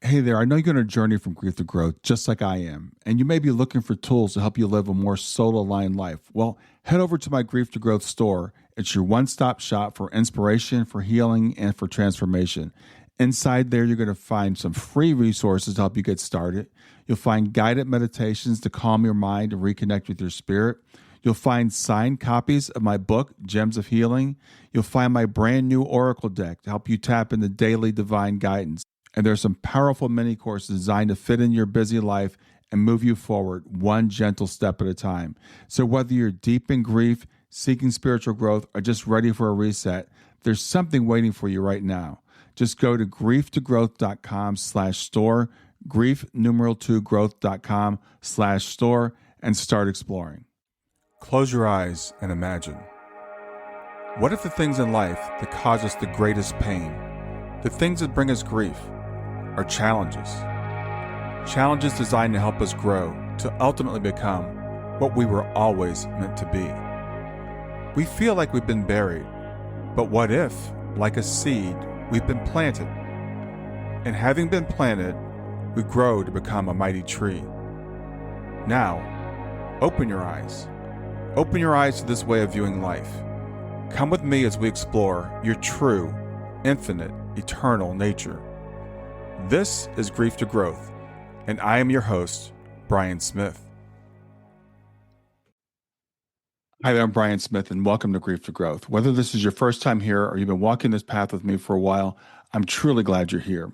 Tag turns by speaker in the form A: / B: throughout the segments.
A: Hey there, I know you're on a journey from grief to growth, just like I am, and you may be looking for tools to help you live a more soul aligned life. Well, head over to my Grief to Growth store. It's your one stop shop for inspiration, for healing, and for transformation. Inside there, you're going to find some free resources to help you get started. You'll find guided meditations to calm your mind and reconnect with your spirit. You'll find signed copies of my book, Gems of Healing. You'll find my brand new Oracle deck to help you tap into daily divine guidance. And there's some powerful mini courses designed to fit in your busy life and move you forward one gentle step at a time. So whether you're deep in grief, seeking spiritual growth, or just ready for a reset, there's something waiting for you right now. Just go to grieftogrowth.com/store, grief numeral 2 growth.com/store, and start exploring. Close your eyes and imagine. What if the things in life that cause us the greatest pain, the things that bring us grief, are challenges? Challenges designed to help us grow, to ultimately become what we were always meant to be. We feel like we've been buried, but what if, like a seed, we've been planted? And having been planted, we grow to become a mighty tree. Now, open your eyes. Open your eyes to this way of viewing life. Come with me as we explore your true, infinite, eternal nature. This is Grief to Growth, and I am your host, Brian Smith. Hi there, I'm Brian Smith, and welcome to Grief to Growth. Whether this is your first time here or you've been walking this path with me for a while, I'm truly glad you're here.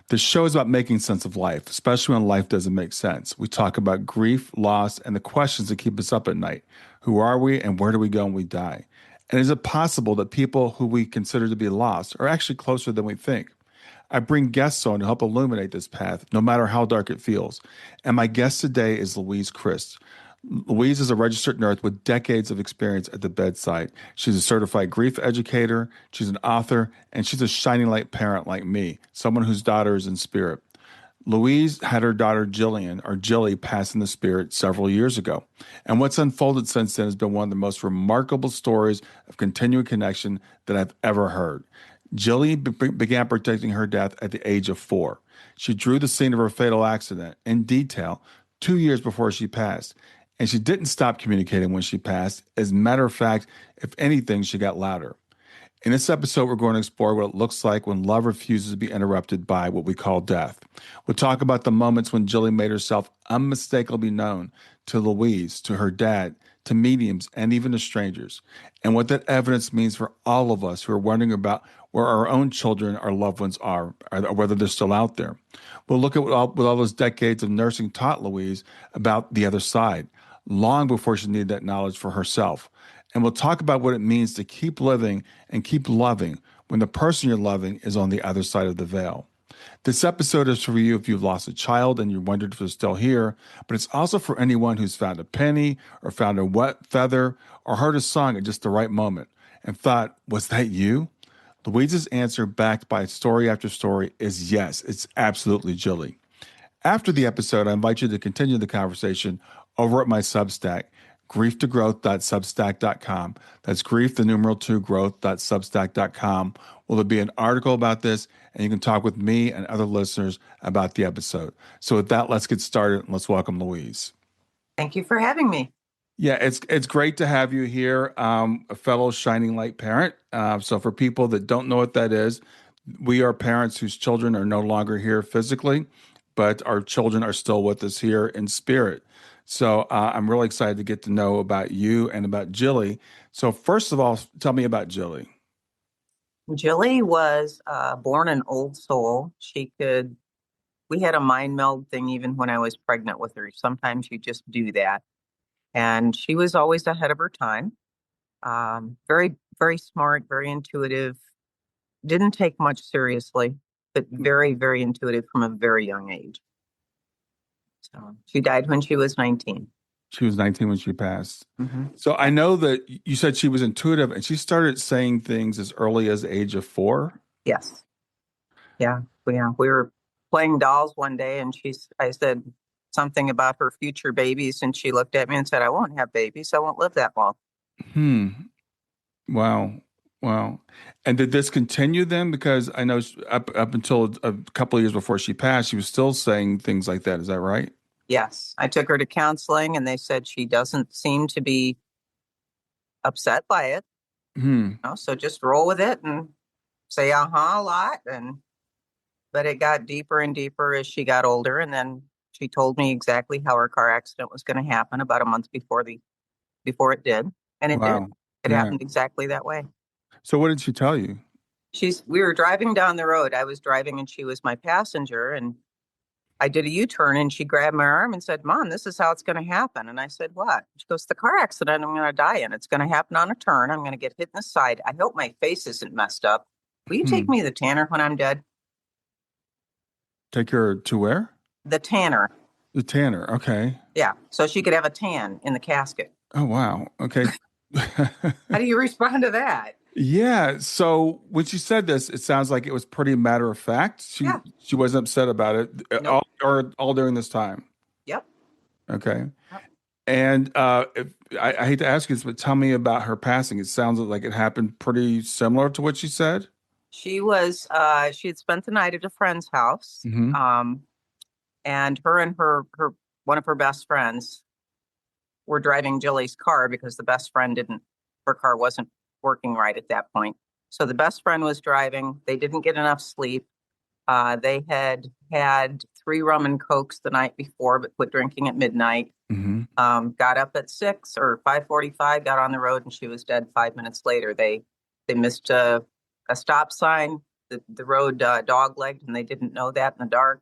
A: This show is about making sense of life, especially when life doesn't make sense. We talk about grief, loss, and the questions that keep us up at night. Who are we and where do we go when we die? And is it possible that people who we consider to be lost are actually closer than we think? I bring guests on to help illuminate this path, no matter how dark it feels. And my guest today is Louise Crist. Louise is a registered nurse with decades of experience at the bedside. She's a certified grief educator, she's an author, and she's a shining light parent like me, someone whose daughter is in spirit. Louise had her daughter Jilly, pass in the spirit several years ago. And what's unfolded since then has been one of the most remarkable stories of continuing connection that I've ever heard. Jilly began predicting her death at the age of 4. She drew the scene of her fatal accident in detail 2 years before she passed. And she didn't stop communicating when she passed. As a matter of fact, if anything, she got louder. In this episode, we're going to explore what it looks like when love refuses to be interrupted by what we call death. We'll talk about the moments when Jilly made herself unmistakably known to Louise, to her dad, to mediums, and even to strangers, and what that evidence means for all of us who are wondering about where our own children, our loved ones are, or whether they're still out there. We'll look at what all those decades of nursing taught Louise about the other side, long before she needed that knowledge for herself. And we'll talk about what it means to keep living and keep loving when the person you're loving is on the other side of the veil. This episode is for you if you've lost a child and you wondered if they're still here, but it's also for anyone who's found a penny or found a wet feather or heard a song at just the right moment and thought, was that you? Louise's answer, backed by story after story, is yes, it's absolutely Jilly. After the episode, I invite you to continue the conversation over at my Substack, grieftogrowth.substack.com. That's grief, the numeral 2, growth.substack.com. Well, there'll be an article about this, and you can talk with me and other listeners about the episode. So with that, let's get started, and let's welcome Louise.
B: Thank you for having me.
A: Yeah, it's great to have you here, a fellow Shining Light parent. So for people that don't know what that is, we are parents whose children are no longer here physically, but our children are still with us here in spirit. So I'm really excited to get to know about you and about Jilly. So first of all, tell me about Jilly.
B: Jilly was born an old soul. We had a mind meld thing even when I was pregnant with her. Sometimes you just do that. And she was always ahead of her time. Very, very smart, very intuitive. Didn't take much seriously, but very, very intuitive from a very young age. So she died when she was 19.
A: She was 19 when she passed.
B: Mm-hmm.
A: So I know that you said she was intuitive and she started saying things as early as the age of 4.
B: Yes. Yeah. We were playing dolls one day and I said something about her future babies and she looked at me and said, I won't have babies. I won't live that long.
A: Wow. Wow. And did this continue then? Because I know up until a couple of years before she passed, she was still saying things like that. Is that right?
B: Yes, I took her to counseling and they said she doesn't seem to be upset by it.
A: Hmm.
B: So just roll with it and say uh-huh a lot. But it got deeper and deeper as she got older. And then she told me exactly how her car accident was going to happen about a month before it did. And it did.
A: Wow.
B: It
A: Yeah.
B: happened exactly that way.
A: So what did she tell you?
B: We were driving down the road. I was driving and she was my passenger. And I did a U-turn and she grabbed my arm and said, Mom, this is how it's going to happen. And I said, what? She goes, the car accident I'm going to die in. It's going to happen on a turn. I'm going to get hit in the side. I hope my face isn't messed up. Will you take
A: Hmm.
B: me to the tanner when I'm dead?
A: Take her to where?
B: The tanner.
A: The Tanner. Okay.
B: Yeah. So she could have a tan in the casket.
A: Oh, wow. Okay.
B: How do you respond to that?
A: Yeah. So when she said this, it sounds like it was pretty matter of fact. She
B: Yeah.
A: she wasn't upset about it
B: Nope.
A: all during this time.
B: Yep.
A: Okay.
B: Yep.
A: And I hate to ask you this, but tell me about her passing. It sounds like it happened pretty similar to what she said.
B: She had spent the night at a friend's house.
A: Hmm.
B: And her one of her best friends were driving Jilly's car because the best friend didn't, her car wasn't working right at that point. So the best friend was driving. They didn't get enough sleep. They had had three rum and cokes the night before, but quit drinking at midnight.
A: Hmm.
B: Got up at 6 or 5:45, got on the road, and she was dead 5 minutes later. They missed a stop sign. The road dog legged, and they didn't know that in the dark.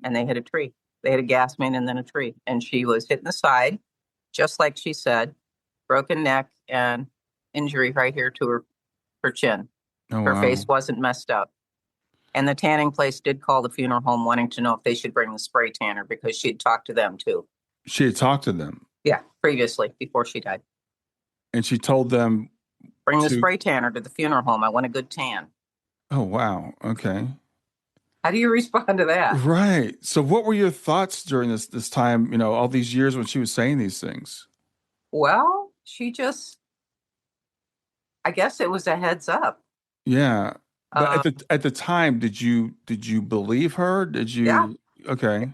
B: And they hit a tree. They hit a gas main and then a tree, and she was hit in the side, just like she said, broken neck and injury right here to her chin.
A: Oh,
B: Her face
A: wow.
B: wasn't messed up. And the tanning place did call the funeral home wanting to know if they should bring the spray tanner because she had talked to them too.
A: She had talked to them
B: Yeah, previously, before she died.
A: and she told them
B: Bring the
A: to,
B: spray tanner to the funeral home. I want a good tan.
A: oh, wow. Okay.
B: How do you respond to that?
A: Right. So what were your thoughts during this time, all these years when she was saying these things?
B: Well, I guess it was a heads up.
A: Yeah. But at
B: Um,
A: the time, did you believe her? Did
B: yeah.
A: you Okay.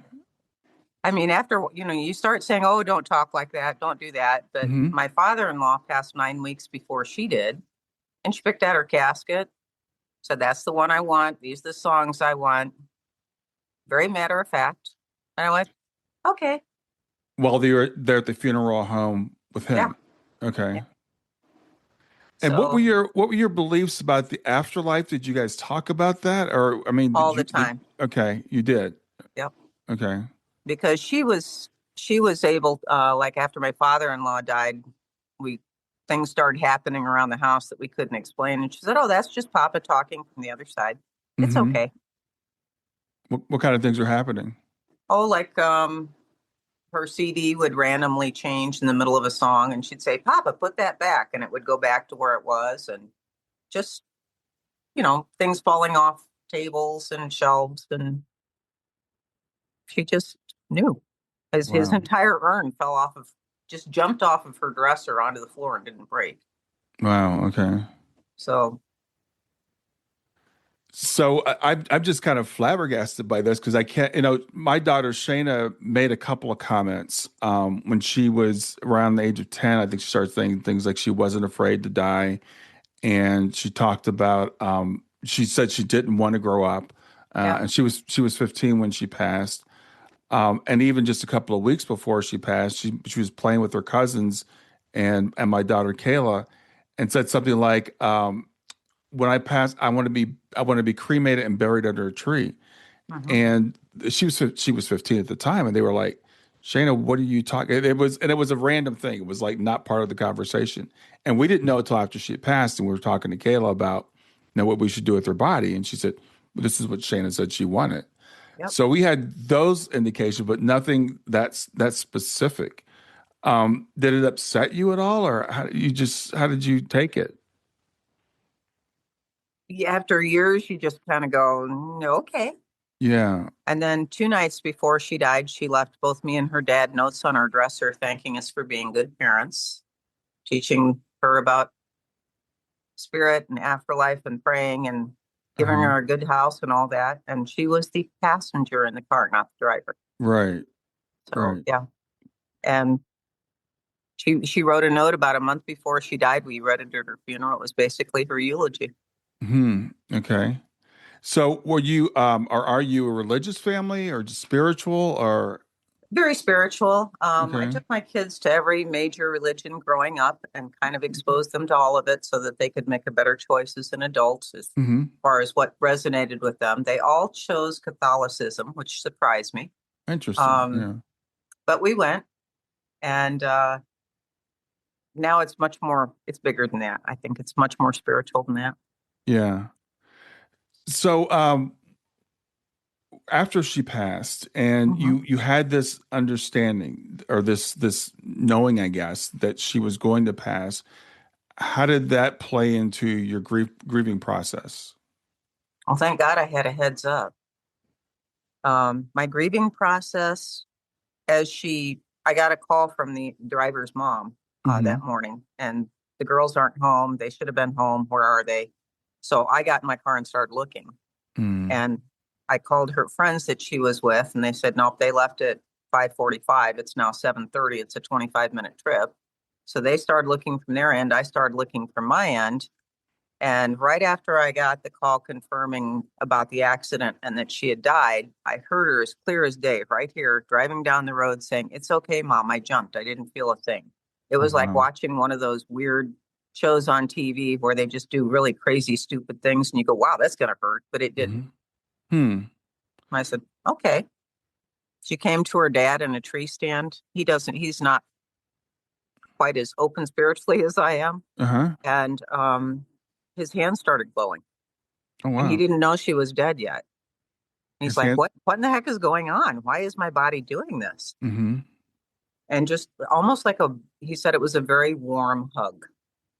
B: I mean, after, you start saying, oh, don't talk like that, don't do that. But
A: Hmm.
B: my father-in-law passed 9 weeks before she did, and she picked out her casket, said, that's the one I want. These are the songs I want. Very matter of fact. And I went, okay,
A: While they were there at the funeral home with
B: yeah,
A: him. Okay.
B: yeah.
A: And what were
B: So
A: your beliefs about the afterlife? Did you guys talk about that? Or I mean,
B: all the time.
A: okay, you did.
B: Yep.
A: Okay.
B: Because she was able, like after my father-in-law died, we things started happening around the house that we couldn't explain. And she said, oh, that's just Papa talking from the other side. It's
A: Hmm.
B: okay.
A: What kind of things are happening?
B: Oh, like her CD would randomly change in the middle of a song and she'd say, Papa, put that back. And it would go back to where it was. And just, things falling off tables and shelves. And she just knew. As his
A: Wow.
B: entire urn just jumped off of her dresser onto the floor and didn't break.
A: Wow. Okay.
B: So,
A: So I'm just kind of flabbergasted by this because I can't, my daughter Shayna made a couple of comments when she was around the age of 10. I think she started saying things like she wasn't afraid to die. And she talked about, she said she didn't want to grow up.
B: yeah,
A: And she was 15 when she passed. And even just a couple of weeks before she passed, she was playing with her cousins and my daughter Kayla and said something like, when I pass, I want to be cremated and buried under a tree.
B: hmm,
A: And she was 15 at the time, and they were like, Shayna, what are you talking? It was a random thing. It was like not part of the conversation, and we didn't know until after she had passed, and we were talking to Kayla about what we should do with her body, and she said, well, "This is what Shayna said she wanted."
B: yep.
A: So we had those indications, but nothing that's specific. Did it upset you at all, or how did you take it?
B: After years, you just kind of go, "Mm, okay."
A: Yeah.
B: And then 2 nights before she died, she left both me and her dad notes on our dresser thanking us for being good parents, teaching her about spirit and afterlife and praying and giving
A: Uh-huh.
B: her a good house and all that. And she was the passenger in the car, not the driver.
A: Right.
B: So
A: Right.
B: yeah. And she wrote a note about a month before she died. We read it at her funeral. It was basically her eulogy.
A: Okay. So were you or are you a religious family or just spiritual or
B: Very spiritual. I
A: okay.
B: took my kids to every major religion growing up and kind of exposed them to all of it so that they could make a better choice as an adult as
A: Mm-hmm.
B: far as what resonated with them. They all chose Catholicism, which surprised me.
A: Interesting.
B: Um,
A: Yeah.
B: but we went, and now it's much more, it's bigger than that. I think it's much more spiritual than that.
A: Yeah. So after she passed and
B: Hmm.
A: you had this understanding or this knowing, I guess, that she was going to pass, how did that play into your grieving process?
B: Well, thank God I had a heads up. My grieving process, I got a call from the driver's mom that
A: Mm-hmm.
B: morning, and the girls aren't home. They should have been home. Where are they? So I got in my car and started looking.
A: Mm.
B: And I called her friends that she was with, and they said, nope, they left at 5:45. It's now 7:30. It's a 25-minute trip. So they started looking from their end. I started looking from my end. And right after I got the call confirming about the accident and that she had died, I heard her as clear as day right here driving down the road saying, "It's okay, Mom. I jumped. I didn't feel a thing." It
A: Oh,
B: was like
A: wow.
B: watching one of those weird shows on TV where they just do really crazy, stupid things. And you go, wow, that's going to hurt. But it didn't.
A: Hmm. Hmm.
B: I said, okay. She came to her dad in a tree stand. He's not quite as open spiritually as I am.
A: Uh-huh.
B: And his hands started glowing.
A: Oh,
B: And he
A: wow.
B: didn't know she was dead yet. He's
A: His
B: like,
A: hand.
B: what in the heck is going on? Why is my body doing this?
A: Mm-hmm.
B: And just almost like he said it was a very warm hug,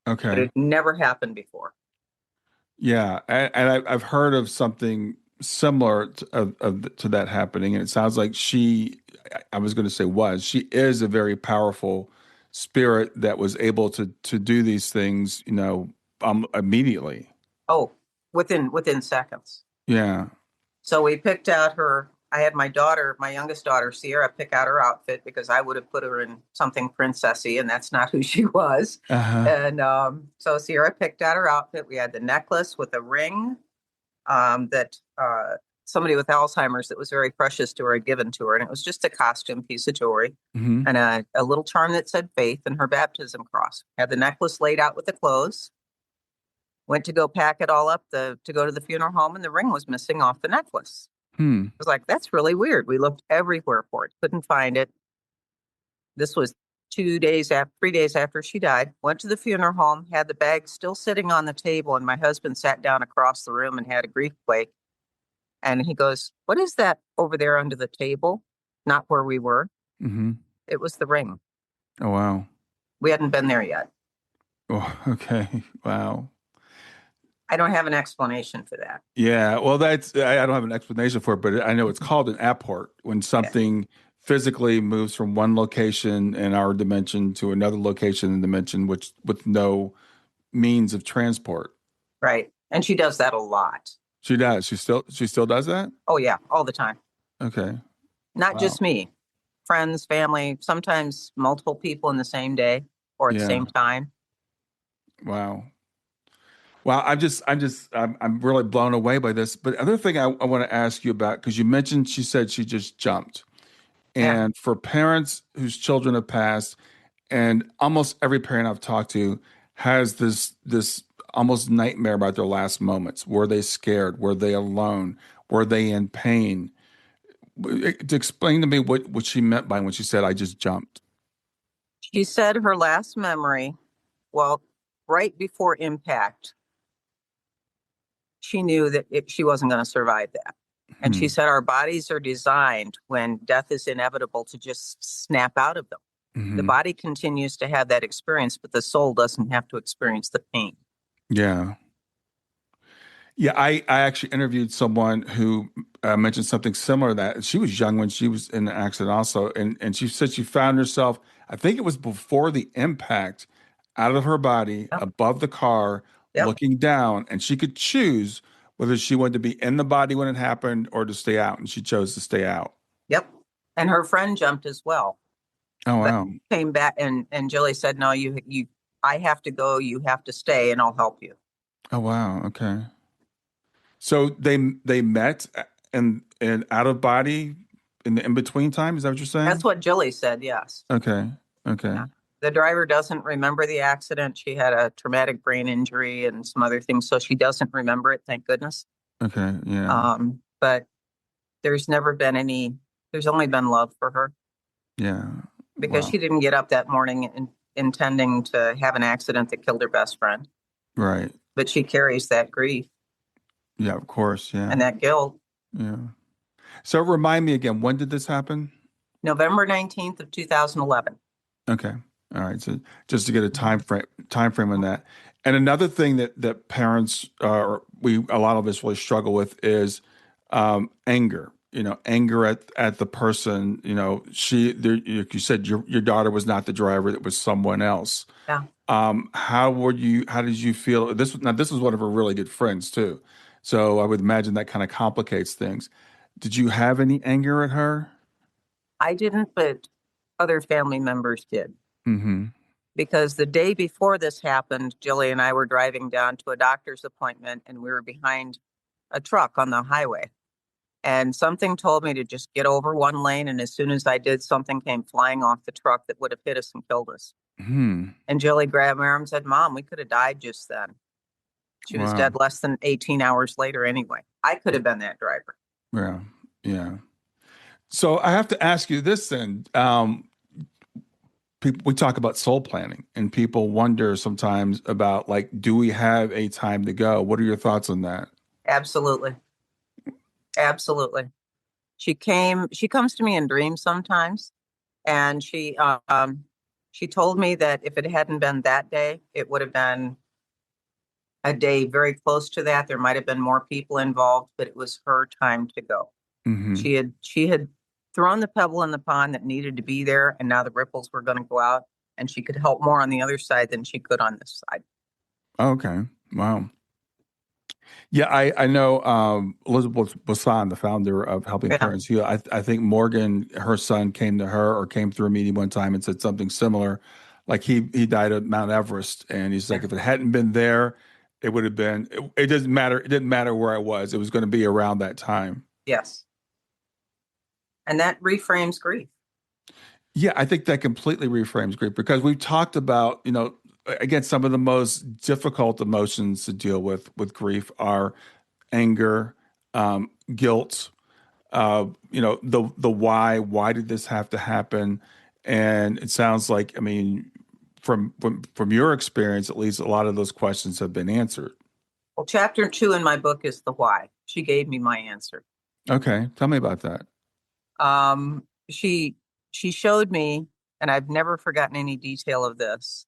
B: but
A: Okay.
B: it never happened before.
A: Yeah, and I've heard of something similar to that happening, and it sounds like I was going to say she is a very powerful spirit that was able to do these things, immediately.
B: Oh, within seconds.
A: Yeah.
B: So we picked out I had my youngest daughter, Sierra, pick out her outfit because I would have put her in something princessy, and that's not who she was.
A: Uh-huh.
B: And so Sierra picked out her outfit. We had the necklace with a ring that somebody with Alzheimer's that was very precious to her had given to her. And it was just a costume piece of jewelry
A: Hmm.
B: and a little charm that said faith and her baptism cross. Had the necklace laid out with the clothes. Went to go pack it all up to go to the funeral home, and the ring was missing off the necklace.
A: Hmm.
B: I was like, that's really weird. We looked everywhere for it, couldn't find it. This was 3 days after she died. Went to the funeral home, had the bag still sitting on the table, and my husband sat down across the room and had a grief quake. And he goes, "What is that over there under the table? Not where we were."
A: Hmm.
B: It was the ring.
A: Oh, wow.
B: We hadn't been there yet.
A: Oh, okay. Wow.
B: I don't have an explanation for that.
A: Yeah, well, I don't have an explanation for it, but I know it's called an apport when
B: Yeah,
A: something physically moves from one location in our dimension to another location in dimension, which with no means of transport.
B: right. And she does that a lot.
A: She does. She still does that?
B: Oh, yeah, all the time.
A: Okay.
B: Not
A: Wow.
B: just me, friends, family, sometimes multiple people in the same day or at the
A: Yeah.
B: same time.
A: Wow. Wow. I'm really blown away by this. But other thing I want to ask you about, because you mentioned she said she just jumped.
B: Yeah.
A: And for parents whose children have passed, and almost every parent I've talked to has this almost nightmare about their last moments. Were they scared? Were they alone? Were they in pain? To explain to me what she meant by when she said, "I just jumped."
B: She said her last memory, well, right before impact, she knew that she wasn't going to survive that. And she
A: Hmm.
B: said our bodies are designed when death is inevitable to just snap out of them. The
A: Hmm.
B: body continues to have that experience, but the soul doesn't have to experience the pain.
A: Yeah. Yeah, I actually interviewed someone who mentioned something similar to that. She was young when she was in the accident also, and she said she found herself, I think it was before the impact, out of her body,
B: Yep.
A: above the car,
B: Yep.
A: looking down, and she could choose whether she wanted to be in the body when it happened or to stay out, and she chose to stay out.
B: Yep. And her friend jumped as well,
A: Oh
B: but
A: wow.
B: came back and Jilly said, no, I have to go, you have to stay and I'll help you.
A: Oh wow. Okay. So they met and out of body in the in between time. Is that what you're
B: That's
A: saying?
B: what Jilly said. Yes.
A: Okay. Okay.
B: Yeah. The driver doesn't remember the accident. She had a traumatic brain injury and some other things, so she doesn't remember it, thank goodness.
A: Okay. Yeah.
B: But there's never been there's only been love for her
A: Yeah.
B: because
A: Wow.
B: she didn't get up that morning intending to have an accident that killed her best friend.
A: Right.
B: But she carries that grief
A: Yeah. Of course. Yeah.
B: and that guilt.
A: Yeah. So remind me again, when did this happen?
B: November 19th of 2011.
A: Okay. All right. So just to get a
B: Mhm.
A: time frame on that. And another thing that parents or we a lot of us really struggle with is anger. Anger at the person. Like you said, your daughter was not the driver; it was someone else.
B: Yeah,
A: How were you? How did you feel? This was one of her really good friends too, so I would imagine that kind of complicates things. Did you have any anger at her?
B: I didn't, but other family members did.
A: Mm-hmm.
B: Because the day before this happened, Jilly and I were driving down to a doctor's appointment and we were behind a truck on the highway. And something told me to just get over one lane. And as soon as I did, something came flying off the truck that would have hit us and killed us.
A: Hmm.
B: And Jilly grabbed my arm and said, Mom, we could have died just then. She was
A: Wow.
B: dead less than 18 hours later anyway. I could have been that driver.
A: Yeah. Yeah. So I have to ask you this then. People, we talk about soul planning, and people wonder sometimes about like, do we have a time to go? What are your thoughts on that?
B: Absolutely. Absolutely. She comes to me in dreams sometimes. And she told me that if it hadn't been that day, it would have been a day very close to that. There might have been more people involved, but it was her time to go.
A: Hmm.
B: She had thrown the pebble in the pond that needed to be there, and now the ripples were going to go out, and she could help more on the other side than she could on this side.
A: Okay. Wow. Yeah, I know Elizabeth Bassan, the founder of Helping
B: Yeah.
A: Parents Heal. I think Morgan, her son, came to her or came through a meeting one time and said something similar. Like he died at Mount Everest, and he's like,
B: Yeah.
A: if it hadn't been there, it would have been. It doesn't matter. It didn't matter where I was. It was going to be around that time.
B: Yes. And that reframes grief.
A: Yeah, I think that completely reframes grief because we've talked about, again, some of the most difficult emotions to deal with grief are anger, guilt, the why did this have to happen? And it sounds like, I mean, from your experience, at least a lot of those questions have been answered.
B: Well, chapter 2 in my book is the why. She gave me my answer.
A: Okay, tell me about that.
B: Um, she she showed me, and I've never forgotten any detail of this.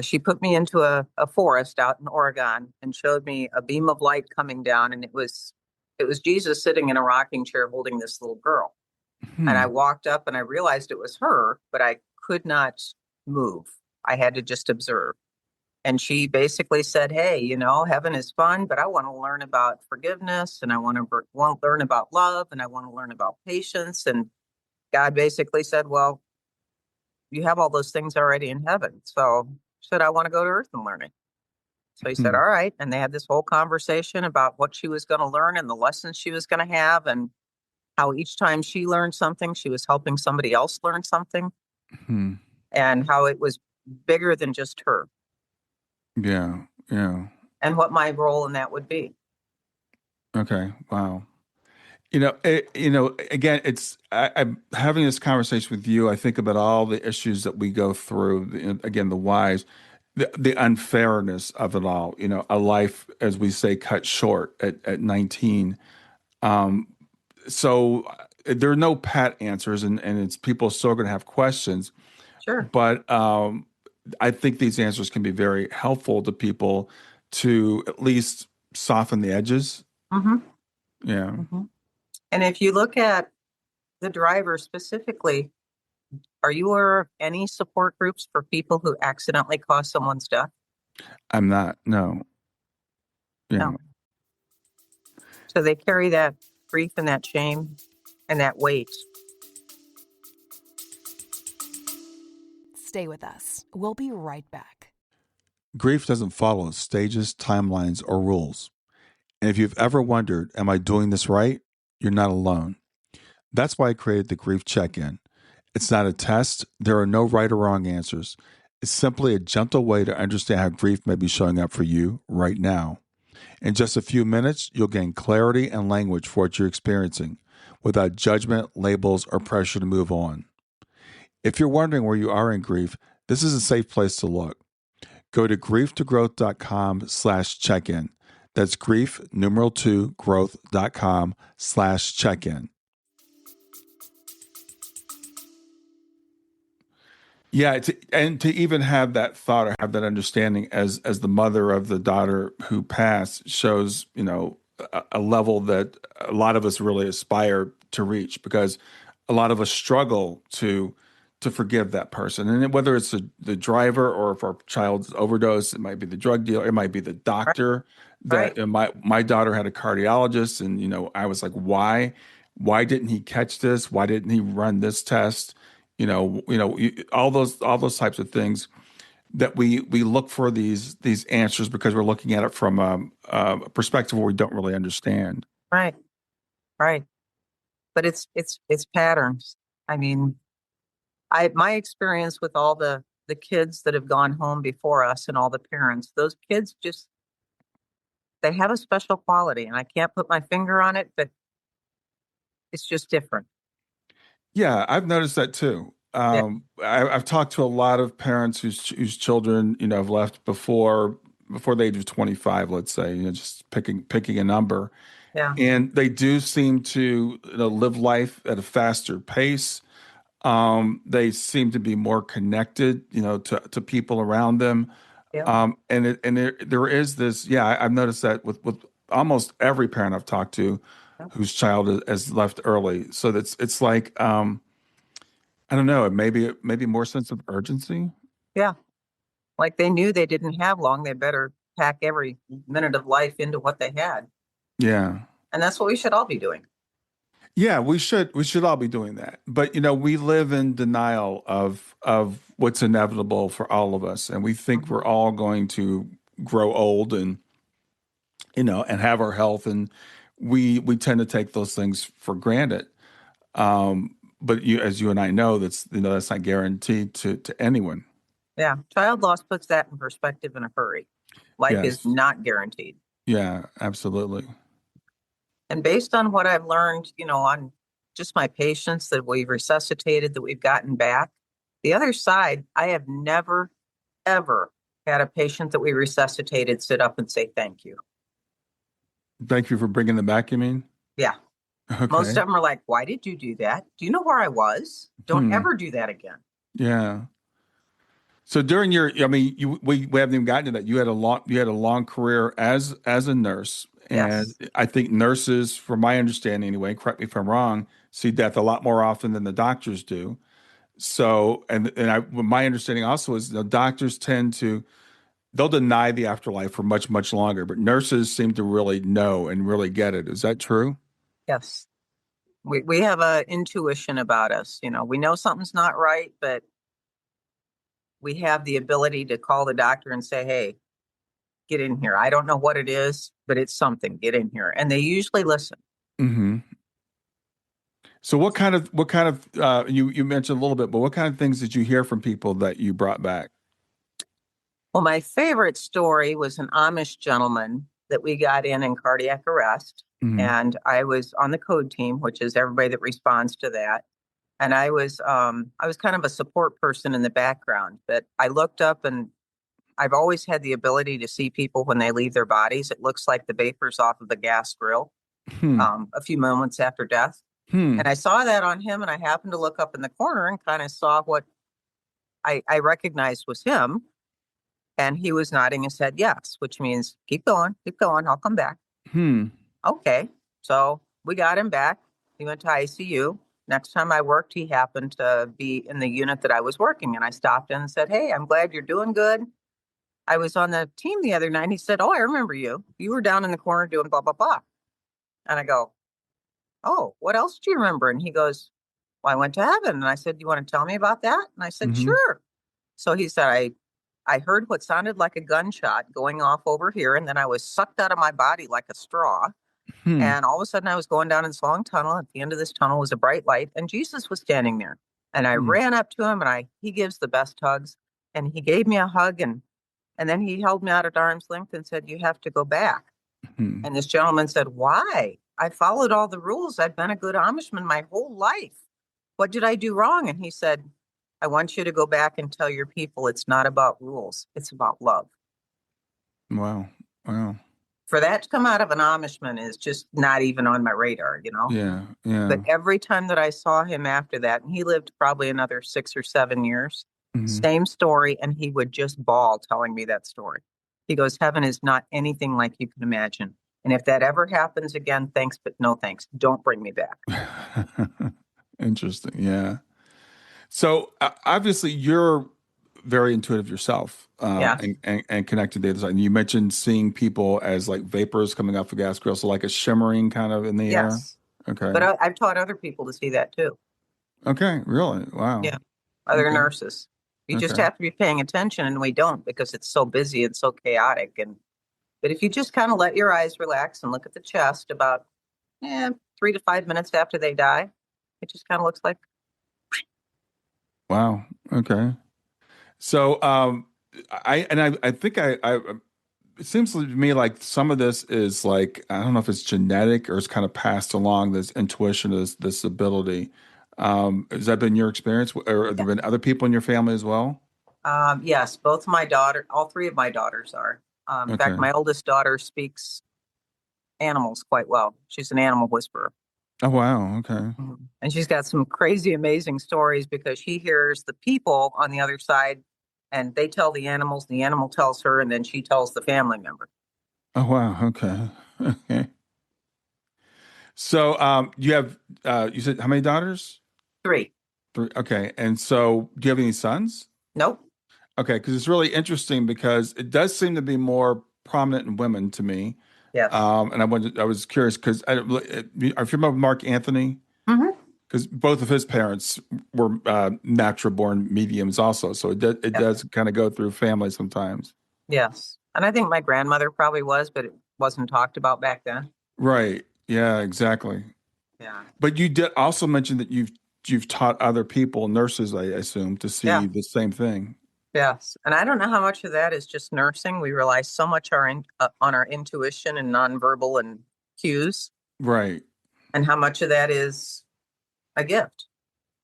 B: She put me into a forest out in Oregon and showed me a beam of light coming down, and it was Jesus sitting in a rocking chair holding this little girl. And I
A: Hmm.
B: walked up and I realized it was her, but I could not move. I had to just observe. And she basically said, "Hey, heaven is fun, but I want to learn about forgiveness, and I want to learn about love, and I want to learn about patience." And God basically said, "Well, you have all those things already in heaven." So she said, "I want to go to earth and learn it." So he said,
A: Hmm.
B: "All right." And they had this whole conversation about what she was going to learn and the lessons she was going to have, and how each time she learned something, she was helping somebody else learn something,
A: Hmm.
B: and how it was bigger than just her,
A: Yeah. Yeah.
B: and what my role in that would be.
A: Okay. Wow. Again, I'm having this conversation with you. I think about all the issues that we go through. Again, the whys, the unfairness of it all. A life, as we say, cut short at 19. Um, so there are no pat answers, and it's people still going to have questions.
B: Sure.
A: But I think these answers can be very helpful to people to at least soften the edges.
B: Hmm.
A: Yeah.
B: Hmm. And if you look at the driver specifically, are you aware of any support groups for people who accidentally cause someone's death?
A: I'm not. No. Yeah.
B: No. So they carry that grief and that shame and that weight.
C: Stay with us. We'll be right back.
A: Grief doesn't follow stages, timelines, or rules. And if you've ever wondered, am I doing this right? You're not alone. That's why I created the Grief Check In. It's not a test, there are no right or wrong answers. It's simply a gentle way to understand how grief may be showing up for you right now. In just a few minutes, you'll gain clarity and language for what you're experiencing without judgment, labels, or pressure to move on. If you're wondering where you are in grief, this is a safe place to look. Go to grieftogrowth.com/check-in. That's grief, numeral 2, growth.com/check-in. Yeah, and to even have that thought or have that understanding as the mother of the daughter who passed shows, a level that a lot of us really aspire to reach because a lot of us struggle to forgive that person. And whether it's the driver or if our child's overdose, it might be the drug dealer, it might be the
B: Right.
A: doctor
B: Right.
A: that my daughter had a cardiologist and I was like, why didn't he catch this? Why didn't he run this test? All those types of things that we look for these answers because we're looking at it from a perspective where we don't really understand.
B: Right. Right. But it's patterns. I mean, my experience with all the kids that have gone home before us and all the parents, those kids just they have a special quality, and I can't put my finger on it, but it's just different.
A: Yeah, I've noticed that too.
B: Yeah.
A: I've talked to a lot of parents whose children have left before the age of 25, let's say, just picking a number,
B: Yeah.
A: and they do seem to live life at a faster pace. They seem to be more connected, to people around them.
B: Yeah.
A: And there is this, yeah, I've noticed that with almost every parent I've talked to
B: Yeah.
A: whose child has left early. So it's like, I don't know, maybe more sense of urgency.
B: Yeah. Like they knew they didn't have long. They better pack every minute of life into what they had.
A: Yeah.
B: And that's what we should all be doing.
A: Yeah, we should all be doing that. But we live in denial of what's inevitable for all of us. And we think
B: Mhm.
A: we're all going to grow old and have our health, and we tend to take those things for granted. But as you and I know, that's not guaranteed to anyone.
B: Yeah. Child loss puts that in perspective in a hurry. Life is
A: Yes.
B: not guaranteed.
A: Yeah, absolutely.
B: And based on what I've learned, on just my patients that we've resuscitated, that we've gotten back, the other side, I have never, ever had a patient that we resuscitated sit up and say thank you.
A: Thank you for bringing them back, you mean?
B: Yeah. Most
A: Okay.
B: of them are like, why did you do that? Do you know where I was? Don't
A: Hmm.
B: ever do that again.
A: Yeah. So during I mean, we haven't even gotten to that. You had a long career as a nurse, and
B: Yes.
A: I think nurses, from my understanding anyway, correct me if I'm wrong, see death a lot more often than the doctors do. So, my understanding also is the doctors they'll deny the afterlife for much, much longer, but nurses seem to really know and really get it. Is that true?
B: Yes. We have a intuition about us. We know something's not right, but we have the ability to call the doctor and say, hey, get in here. I don't know what it is, but it's something. Get in here. And they usually listen.
A: Hmm. So you mentioned a little bit, but what kind of things did you hear from people that you brought back?
B: Well, my favorite story was an Amish gentleman that we got in cardiac arrest.
A: Hmm.
B: And I was on the code team, which is everybody that responds to that. And I was kind of a support person in the background, but I looked up and I've always had the ability to see people when they leave their bodies. It looks like the vapors off of the gas grill
A: Hmm.
B: a few moments after death.
A: Hmm.
B: And I saw that on him, and I happened to look up in the corner and kind of saw what I recognized was him. And he was nodding his head yes, which means keep going, I'll come back.
A: Hmm.
B: Okay. So we got him back. He went to ICU. Next time I worked, he happened to be in the unit that I was working. And I stopped in and said, hey, I'm glad you're doing good. I was on the team the other night. And he said, oh, I remember you. You were down in the corner doing blah, blah, blah. And I go, oh, what else do you remember? And he goes, well, I went to heaven. And I said, you want to tell me about that? And I said,
A: Mm-hmm.
B: sure. So he said, I heard what sounded like a gunshot going off over here. And then I was sucked out of my body like a straw.
A: Hmm.
B: And all of a sudden I was going down this long tunnel. At the end of this tunnel was a bright light and Jesus was standing there. And I
A: Hmm.
B: ran up to him and he gives the best hugs and he gave me a hug and then he held me out at arm's length and said, you have to go back.
A: Hmm.
B: And this gentleman said, why? I followed all the rules. I've been a good Amishman my whole life. What did I do wrong? And he said, I want you to go back and tell your people it's not about rules. It's about love.
A: Wow. Wow.
B: For that to come out of an Amishman is just not even on my radar, you know?
A: Yeah.
B: But
A: Yeah.
B: every time that I saw him after that, and he lived probably another 6 or 7 years,
A: Hmm.
B: same story, and he would just bawl telling me that story. He goes, heaven is not anything like you can imagine. And if that ever happens again, thanks, but no thanks. Don't bring me back.
A: Interesting. Yeah. So obviously you're very intuitive yourself,
B: Yes,
A: and connected to the other side. And you mentioned seeing people as like vapors coming off a gas grill, so like a shimmering kind of in the air.
B: yes. But
A: Okay.
B: I've taught other people to see that too.
A: Okay. Really? Wow.
B: Yeah, other
A: Okay.
B: nurses. You just
A: Okay.
B: have to be paying attention, and we don't because it's so busy and so chaotic. But if you just kind of let your eyes relax and look at the chest about 3 to 5 minutes after they die, it just kind of looks like,
A: Wow. Okay. So, I think it seems to me like some of this is like, I don't know if it's genetic or it's kind of passed along, this intuition, this ability. Has that been your experience, or have there
B: yeah.
A: been other people in your family as well?
B: Yes, both my daughter, all three of my daughters are. In fact,
A: Okay.
B: my oldest daughter speaks animals quite well. She's an animal whisperer.
A: Oh, wow. Okay.
B: Mhm. And she's got some crazy, amazing stories because she hears the people on the other side and they tell the animals, the animal tells her, and then she tells the family member.
A: Oh, wow. Okay. Okay. So, you have, you said how many daughters?
B: Three.
A: Three. Okay. And so do you have any sons?
B: Nope.
A: Okay. Because it's really interesting because it does seem to be more prominent in women to me.
B: Yes.
A: And I was curious because are you familiar with Mark Anthony?
B: Hmm.
A: Because both of his parents were natural born mediums also. So it
B: Yes.
A: does kind of go through family sometimes.
B: Yes. And I think my grandmother probably was, but it wasn't talked about back then.
A: Right. Yeah, exactly.
B: Yeah.
A: But you did also mention that you've taught other people, nurses, I assume, to
B: Yeah.
A: see the same thing.
B: Yes. And I don't know how much of that is just nursing. We rely so much on our intuition and nonverbal and cues,
A: Right.
B: and how much of that is a gift.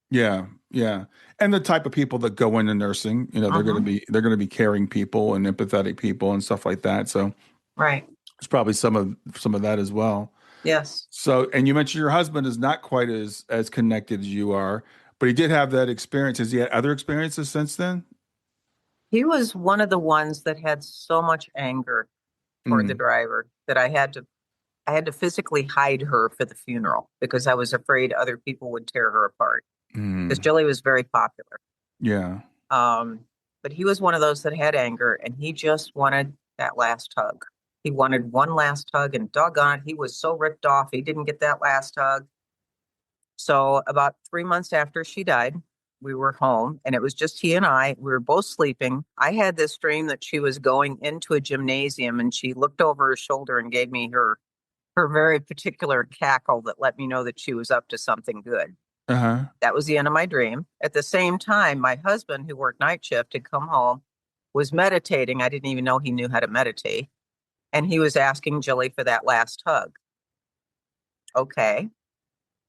A: Yeah. Yeah. And the type of people that go into nursing,
B: Hmm.
A: they're going to be caring people and empathetic people and stuff like that. So
B: Right.
A: it's probably some of that as well.
B: Yes.
A: So, and you mentioned your husband is not quite as connected as you are, but he did have that experience. Has he had other experiences since then?
B: He was one of the ones that had so much anger toward the
A: Mm,
B: driver that I had to physically hide her for the funeral because I was afraid other people would tear her apart. Because
A: mm,
B: Jilly was very popular.
A: yeah.
B: Um, but he was one of those that had anger and he just wanted that last hug. He wanted one last hug and doggone it, he was so ripped off. He didn't get that last hug. So about 3 months after she died, we were home and it was just he and I. We were both sleeping. I had this dream that she was going into a gymnasium and she looked over her shoulder and gave me her very particular cackle that let me know that she was up to something good.
A: Uh-huh.
B: That was the end of my dream. At the same time, my husband, who worked night shift, had come home, was meditating. I didn't even know he knew how to meditate. And he was asking Jilly for that last hug. Okay.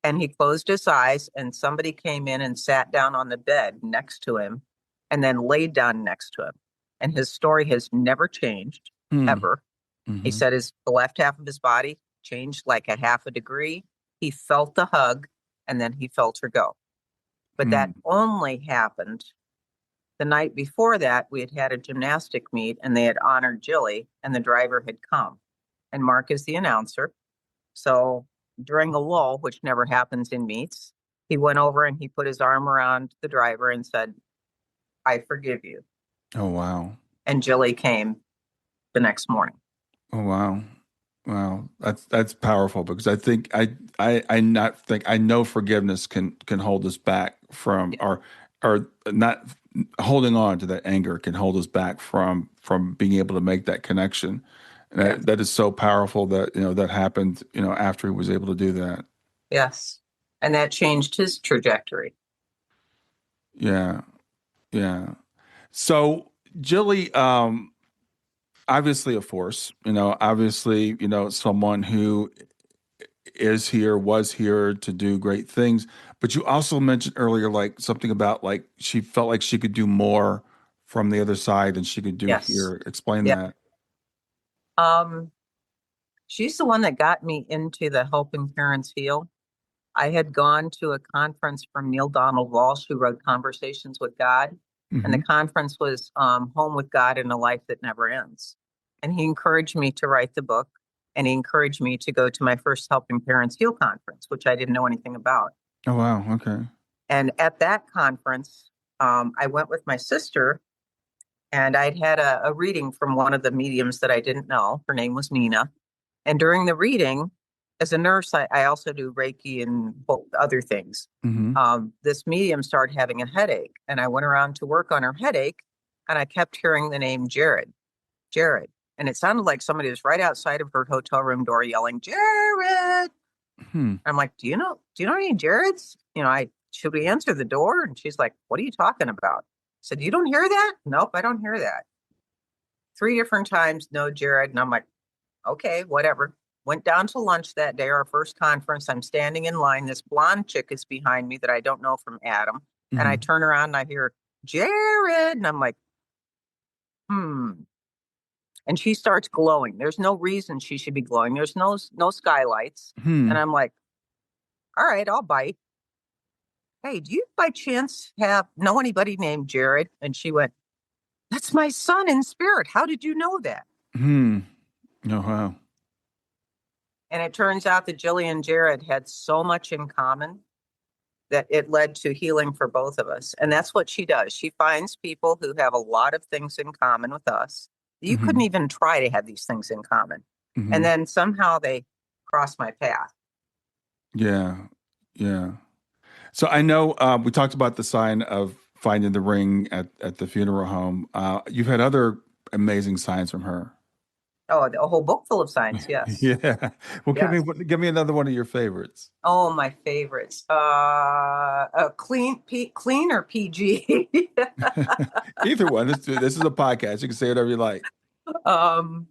B: And he closed his eyes, and somebody came in and sat down on the bed next to him and then laid down next to him. And his story has never changed,
A: Mm,
B: ever. He
A: mm-hmm,
B: said the left half of his body changed like a half a degree. He felt the hug, and then he felt her go. But that
A: mm,
B: only happened the night before that. We had had a gymnastic meet, and they had honored Jilly, and the driver had come. And Mark is the announcer. So during a lull, which never happens in meets, he went over and he put his arm around the driver and said, I forgive you.
A: oh, wow.
B: and Jilly came the next morning.
A: Oh wow. Wow. That's powerful because I think I not think I know forgiveness can hold us back from
B: Yeah.
A: or not holding on to that anger can hold us back from being able to make that connection. And
B: Yes.
A: that is so powerful that that happened, after he was able to do that.
B: Yes. And that changed his trajectory.
A: Yeah. Yeah. So Jilly, obviously a force, obviously, someone who is here, was here to do great things. But you also mentioned earlier, like something about like she felt like she could do more from the other side than she could do
B: Yes.
A: here. Explain
B: Yeah.
A: that.
B: Um, she's the one that got me into the Helping Parents Heal. I had gone to a conference from Neil Donald Walsh, who wrote Conversations with God. And the
A: Hmm.
B: conference was Home with God in a Life That Never Ends. And he encouraged me to write the book. And he encouraged me to go to my first Helping Parents Heal conference, which I didn't know anything about.
A: Oh wow. Okay.
B: And at that conference, I went with my sister, and I'd had a reading from one of the mediums that I didn't know. Her name was Nina. And during the reading, as a nurse, I also do Reiki and other things.
A: Hmm.
B: This medium started having a headache, and I went around to work on her headache, and I kept hearing the name Jared, Jared. And it sounded like somebody was right outside of her hotel room door yelling, Jared.
A: Hmm.
B: I'm like, do you know any Jareds? Should we answer the door? And she's like, what are you talking about? I said, you don't hear that? Nope, I don't hear that. Three different times, no Jared. And I'm like, okay, whatever. Went down to lunch that day, our first conference. I'm standing in line. This blonde chick is behind me that I don't know from Adam. And I
A: Hmm.
B: turn around and I hear, Jared. And I'm like, hmm. And she starts glowing. There's no reason she should be glowing. There's no skylights. And
A: Hmm.
B: I'm like, all right, I'll bite. Hey, do you by chance know anybody named Jared? And she went, that's my son in spirit. How did you know that?
A: Hmm. Oh wow.
B: And it turns out that Jilly and Jared had so much in common that it led to healing for both of us. And that's what she does. She finds people who have a lot of things in common with us. You couldn't
A: Hmm.
B: even try to have these things in common. And
A: Hmm.
B: then somehow they cross my path.
A: Yeah. Yeah. So I know we talked about the sign of finding the ring at the funeral home. You've had other amazing signs from her.
B: Oh, a whole book full of signs. Yes.
A: Yeah. Well,
B: Yes.
A: give me another one of your favorites.
B: Oh, my favorites. Clean or PG?
A: Either one. This is a podcast. You can say whatever you like.
B: Um,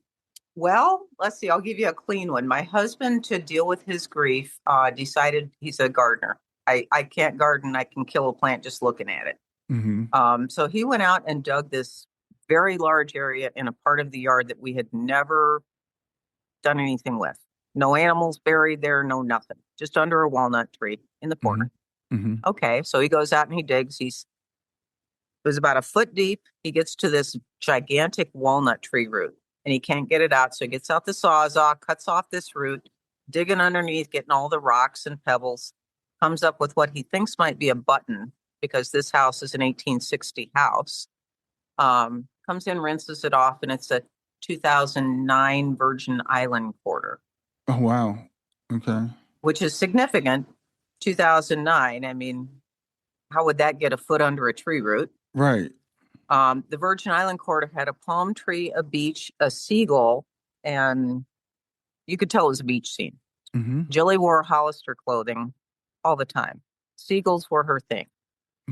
B: well, let's see. I'll give you a clean one. My husband, to deal with his grief, decided he's a gardener. I can't garden. I can kill a plant just looking at it.
A: Hmm.
B: So he went out and dug this very large area in a part of the yard that we had never done anything with. No animals buried there, no nothing. Just under a walnut tree in the
A: Hmm.
B: corner.
A: Hmm.
B: Okay, so he goes out and he digs. It was about a foot deep. He gets to this gigantic walnut tree root and he can't get it out. So he gets out the sawzall, cuts off this root, digging underneath, getting all the rocks and pebbles, comes up with what he thinks might be a button because this house is an 1860 house. Comes in, rinses it off, and it's a 2009 Virgin Island quarter,
A: Oh, wow. Okay.
B: which is significant. 2009. I mean, how would that get a foot under a tree root?
A: Right.
B: The Virgin Island quarter had a palm tree, a beach, a seagull, and you could tell it was a beach scene.
A: Hmm.
B: Jilly wore Hollister clothing all the time. Seagulls were her thing.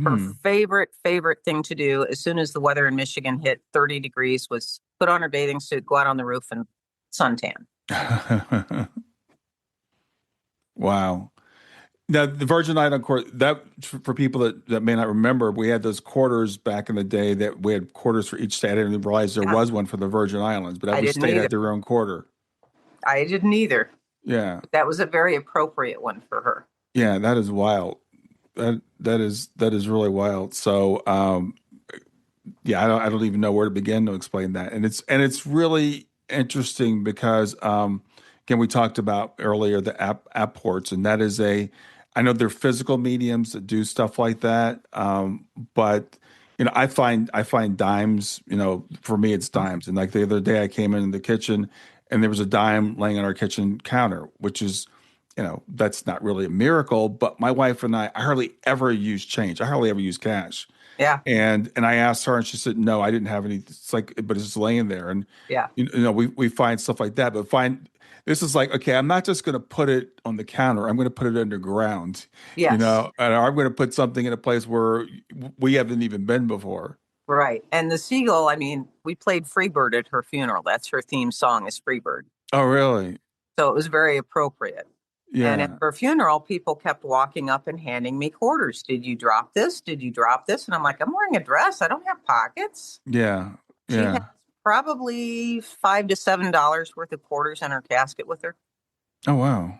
B: Her
A: Hmm.
B: favorite thing to do as soon as the weather in Michigan hit 30 degrees was put on her bathing suit, go out on the roof and suntan.
A: Wow. Now, the Virgin Island court, that for people that may not remember, we had those quarters back in the day that we had quarters for each state. I didn't realize there
B: Yeah,
A: was one for the Virgin Islands, but
B: I
A: every
B: didn't
A: state
B: either.
A: had their own quarter.
B: I didn't either.
A: Yeah.
B: But that was a very appropriate one for her.
A: Yeah, that is wild. That is really wild. So, yeah, I don't even know where to begin to explain that. And it's really interesting because again, we talked about earlier the app ports, and that is I know they're physical mediums that do stuff like that. But I find dimes, for me it's
B: Mhm.
A: dimes. And like the other day I came in the kitchen and there was a dime laying on our kitchen counter, which is, that's not really a miracle, but my wife and I hardly ever use change. I hardly ever use cash.
B: Yeah,
A: And I asked her and she said, "No, I didn't have any." It's like, but it's just laying there. And
B: yeah,
A: we find stuff like that, but find this is like, okay, I'm not just going to put it on the counter. I'm going to put it underground,
B: yes,
A: and I'm going to put something in a place where we haven't even been before.
B: right. And the seagull, I mean, we played Freebird at her funeral. That's her theme song is Freebird.
A: Oh, really?
B: So it was very appropriate. And at
A: Yeah,
B: her funeral, people kept walking up and handing me quarters. Did you drop this? Did you drop this? And I'm like, I'm wearing a dress. I don't have pockets.
A: yeah,
B: She has
A: yeah.
B: probably $5 to $7 worth of quarters in her casket with her.
A: Oh, wow,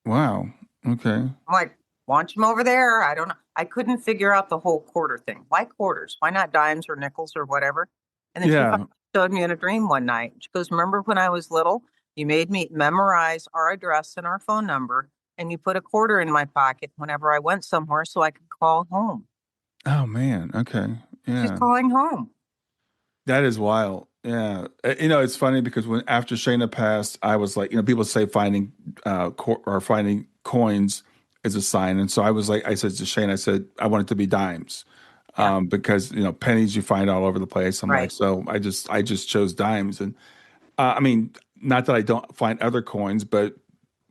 A: wow. Okay.
B: I'm like, launch them over there. I don't know. I couldn't figure out the whole quarter thing. Why quarters? Why not dimes or nickels or whatever? And then she
A: Yeah.
B: finally showed me in a dream one night. She goes, remember when I was little? You made me memorize our address and our phone number, and you put a quarter in my pocket whenever I went somewhere so I could call home.
A: Oh man. Okay.
B: She's
A: Yeah.
B: calling home.
A: That is wild. Yeah. It's funny because when after Shayna passed, I was like, people say finding or finding coins is a sign. And so I was like, I said to Shayna, I said, I want it to be dimes.
B: Yeah,
A: Because pennies you find all over the place. I'm like,
B: right.
A: so I just chose dimes. And I mean, not that I don't find other coins, but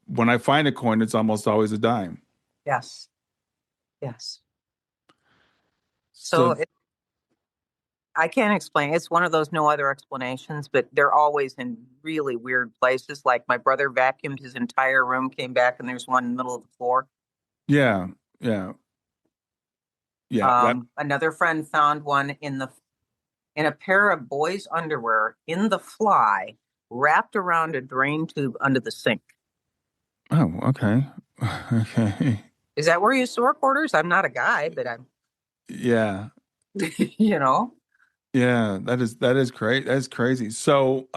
A: when I find a coin, it's almost always a dime.
B: Yes, yes. So
A: So
B: I can't explain. It's one of those no other explanations, but they're always in really weird places. Like my brother vacuumed his entire room, came back, and there's one in the middle of the floor.
A: yeah, yeah, yeah. That
B: Another friend found one in a pair of boys' underwear in the fly, wrapped around a drain tube under the sink.
A: oh, okay. Okay.
B: Is that where you store quarters? I'm not a guy, but I'm,
A: Yeah.
B: you know,
A: Yeah, that is great. That is crazy. So,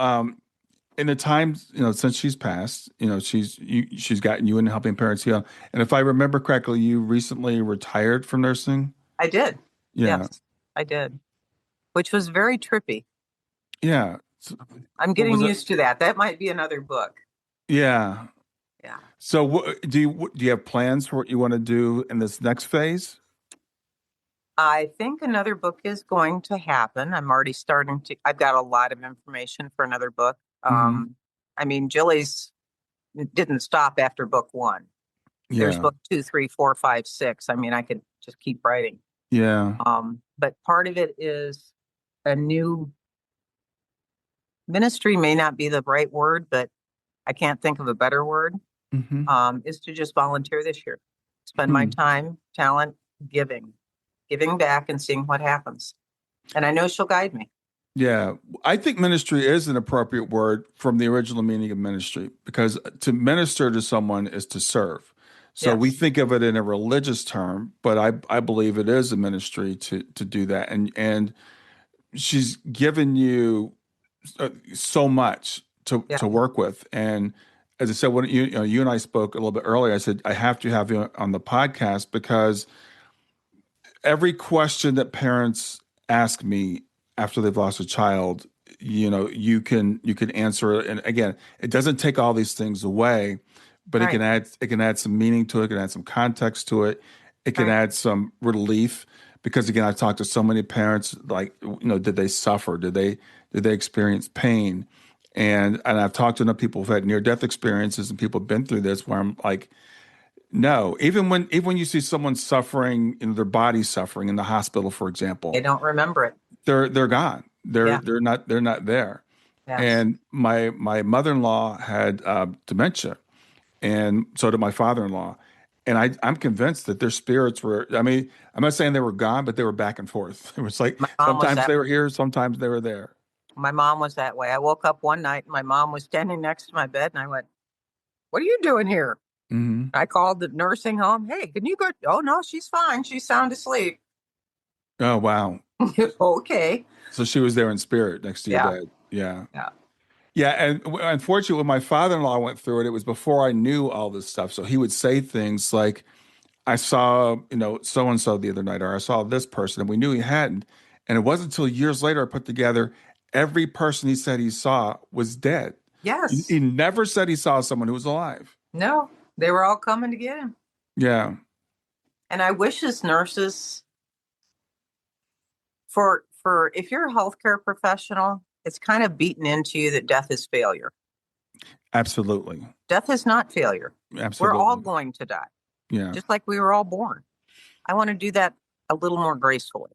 A: in the times, since she's passed, she's gotten you into helping parents heal. And if I remember correctly, you recently retired from nursing.
B: I did.
A: Yeah.
B: Yes, I did, which was very trippy.
A: Yeah. So,
B: I'm
A: what
B: getting
A: was it?
B: used to that. That might be another book.
A: Yeah.
B: Yeah.
A: So, do you have plans for what you want to do in this next phase?
B: I think another book is going to happen. I'm already starting to, I've got a lot of information for another book.
A: Hmm.
B: I mean, Jilly's didn't stop after book one. There's
A: Yeah.
B: book two, three, four, five, six. I mean, I could just keep writing.
A: Yeah.
B: But part of it is a new ministry may not be the right word, but I can't think of a better word,
A: Hmm.
B: is to just volunteer this year. Spend my time, talent, giving back and seeing what happens. And I know she'll guide me.
A: Yeah, I think ministry is an appropriate word from the original meaning of ministry because to minister to someone is to serve. So we
B: Yes.
A: think of it in a religious term, but I believe it is a ministry to do that. And she's given you so much to
B: Yes.
A: work with. And as I said, when you and I spoke a little bit earlier, I said I have to have you on the podcast because every question that parents ask me after they've lost a child, you can answer it. And again, it doesn't take all these things away, but it can
B: Right.
A: add some meaning to it, it can add some context to it, it can
B: Right.
A: add some relief. Because again, I've talked to so many parents, like, did they suffer? Did they experience pain? And I've talked to enough people who've had near death experiences and people have been through this where I'm like, no, even when you see someone suffering in their body suffering in the hospital, for
B: I
A: example,
B: don't remember it.
A: they're gone. They're
B: Yeah.
A: they're not there.
B: Yes.
A: And my mother-in-law had dementia, and so did my father-in-law. And I'm convinced that their spirits were. I mean, I'm not saying they were gone, but they were back and forth. It was like
B: My mom was
A: sometimes
B: that
A: they were here, sometimes they were there.
B: my mom was that way. I woke up one night and my mom was standing next to my bed and I went, what are you doing here?
A: Hmm.
B: I called the nursing home. Hey, can you go? Oh no, she's fine. She's sound asleep.
A: Oh wow!
B: Okay.
A: So she was there in spirit next to your
B: Yeah.
A: bed. Yeah.
B: Yeah.
A: Yeah, and unfortunately, when my father-in-law went through it, it was before I knew all this stuff. So he would say things like, "I saw, so and so the other night," or "I saw this person," and we knew he hadn't. And it wasn't until years later I put together every person he said he saw was dead. He
B: Yes.
A: never said he saw someone who was alive.
B: No, they were all coming to get him.
A: Yeah,
B: And I wish as nurses for if you're a healthcare professional, it's kind of beaten into you that death is failure.
A: absolutely.
B: Death is not failure. We're all
A: Absolutely.
B: going to die,
A: Yeah.
B: just like we were all born. I want to do that a little more gracefully,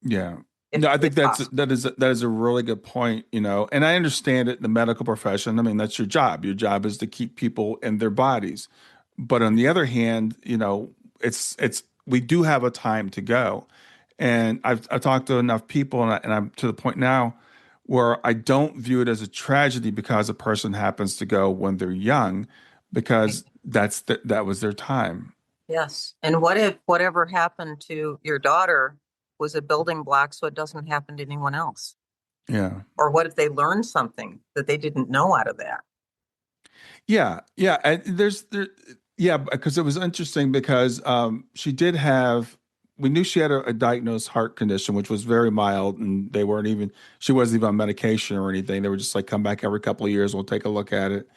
A: Yeah.
B: if
A: No, I think
B: if possible.
A: that is a really good point, and I understand it in the medical profession. I mean, that's your job. Your job is to keep people in their bodies. But on the other hand, it's we do have a time to go. And I've talked to enough people, and I'm to the point now where I don't view it as a tragedy because a person happens to go when they're young, because that was their time.
B: Yes. And what if whatever happened to your daughter was a building block so it doesn't happen to anyone else?
A: Yeah.
B: Or what if they learned something that they didn't know out of that?
A: Yeah, yeah, and yeah, because it was interesting because she did have. We knew she had a diagnosed heart condition, which was very mild, and she wasn't even on medication or anything. They were just like, come back every couple of years, we'll take a look at it.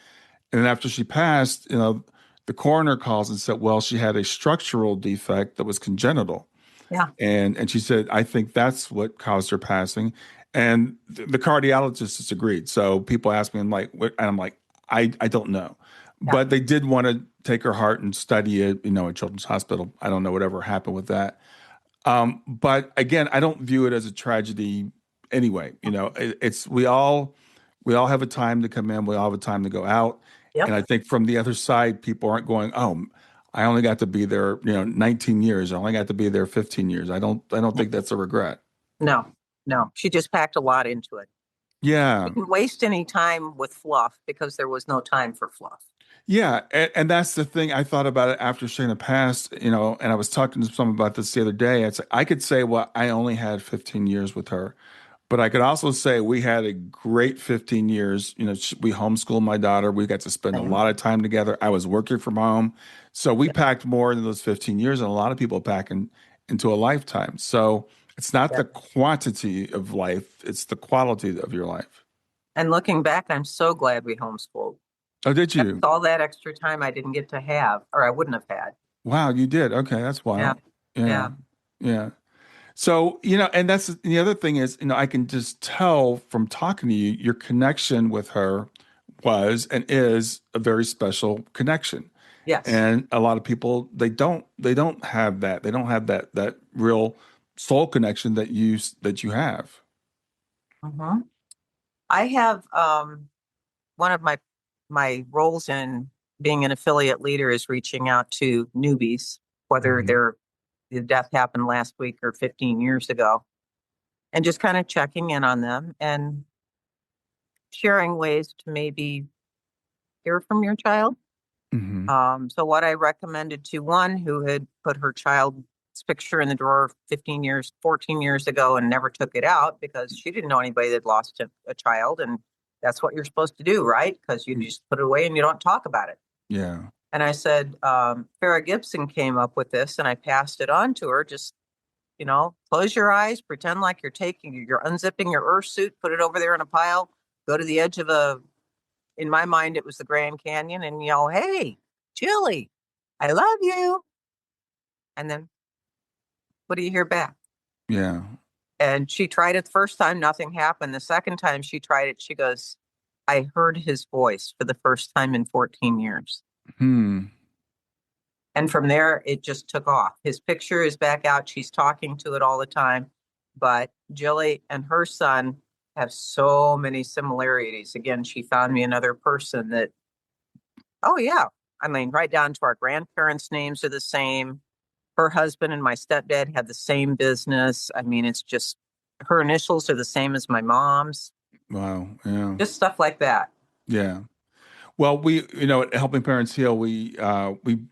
A: And then after she passed, the coroner calls and said, well, she had a structural defect that was congenital.
B: Yeah.
A: And she said, I think that's what caused her passing. And the cardiologist disagreed. So people ask me, and I'm like, I don't know.
B: Yeah.
A: But they did want to take her heart and study it, at Children's Hospital. I don't know whatever happened with that. But again, I don't view it as a tragedy anyway. It's we all have a time to come in, we all have a time to go out. And
B: Yep.
A: I think from the other side, people aren't going, oh, I only got to be there, 19 years. I only got to be there 15 years. I don't think that's a regret.
B: No, no. She just packed a lot into it.
A: Yeah.
B: Didn't waste any time with fluff because there was no time for fluff.
A: Yeah. And that's the thing. I thought about it after Shayna passed, and I was talking to someone about this the other day. It's like, I could say, well, I only had 15 years with her. But I could also say we had a great 15 years. We homeschooled my daughter. We got to spend a
B: Same.
A: lot of time together. I was working from home. So we
B: Yeah.
A: packed more in those 15 years than a lot of people pack into a lifetime. So it's not
B: Yeah.
A: the quantity of life, it's the quality of your life.
B: And looking back, I'm so glad we homeschooled.
A: Oh, did
B: That's
A: you?
B: all that extra time I didn't get to have, or I wouldn't have had.
A: Wow, you did. Okay, that's
B: Yeah.
A: wild. Yeah.
B: Yeah.
A: Yeah. So, and that's the other thing is, I can just tell from talking to you, your connection with her was and is a very special connection.
B: Yes.
A: And a lot of people, they don't have that. They don't have that real soul connection that you have.
B: Hmm. I have one of my roles in being an affiliate leader is reaching out to newbies, whether
A: Hmm.
B: the death happened last week or 15 years ago, and just kind of checking in on them and sharing ways to maybe hear from your child.
A: Hmm.
B: So what I recommended to one who had put her child's picture in the drawer 15 years, 14 years ago and never took it out because she didn't know anybody that lost a child. And that's what you're supposed to do, right? Because you just put it away and you don't talk about it.
A: Yeah.
B: And I said, Farrah Gibson came up with this and I passed it on to her. Just, close your eyes, pretend like you're unzipping your Earth suit, put it over there in a pile, go to the edge of in my mind, it was the Grand Canyon and yell, hey, Jilly, I love you. And then what do you hear back?
A: Yeah.
B: And she tried it the first time, nothing happened. The second time she tried it, she goes, I heard his voice for the first time in 14 years.
A: Hmm.
B: And from there, it just took off. His picture is back out. She's talking to it all the time. But Jilly and her son have so many similarities. Again, she found me another person that, oh, yeah. I mean, right down to our grandparents' names are the same. Her husband and my stepdad had the same business. I mean, it's just her initials are the same as my mom's,
A: Wow. Yeah.
B: just stuff like that.
A: Yeah. Well, at Helping Parents Heal, we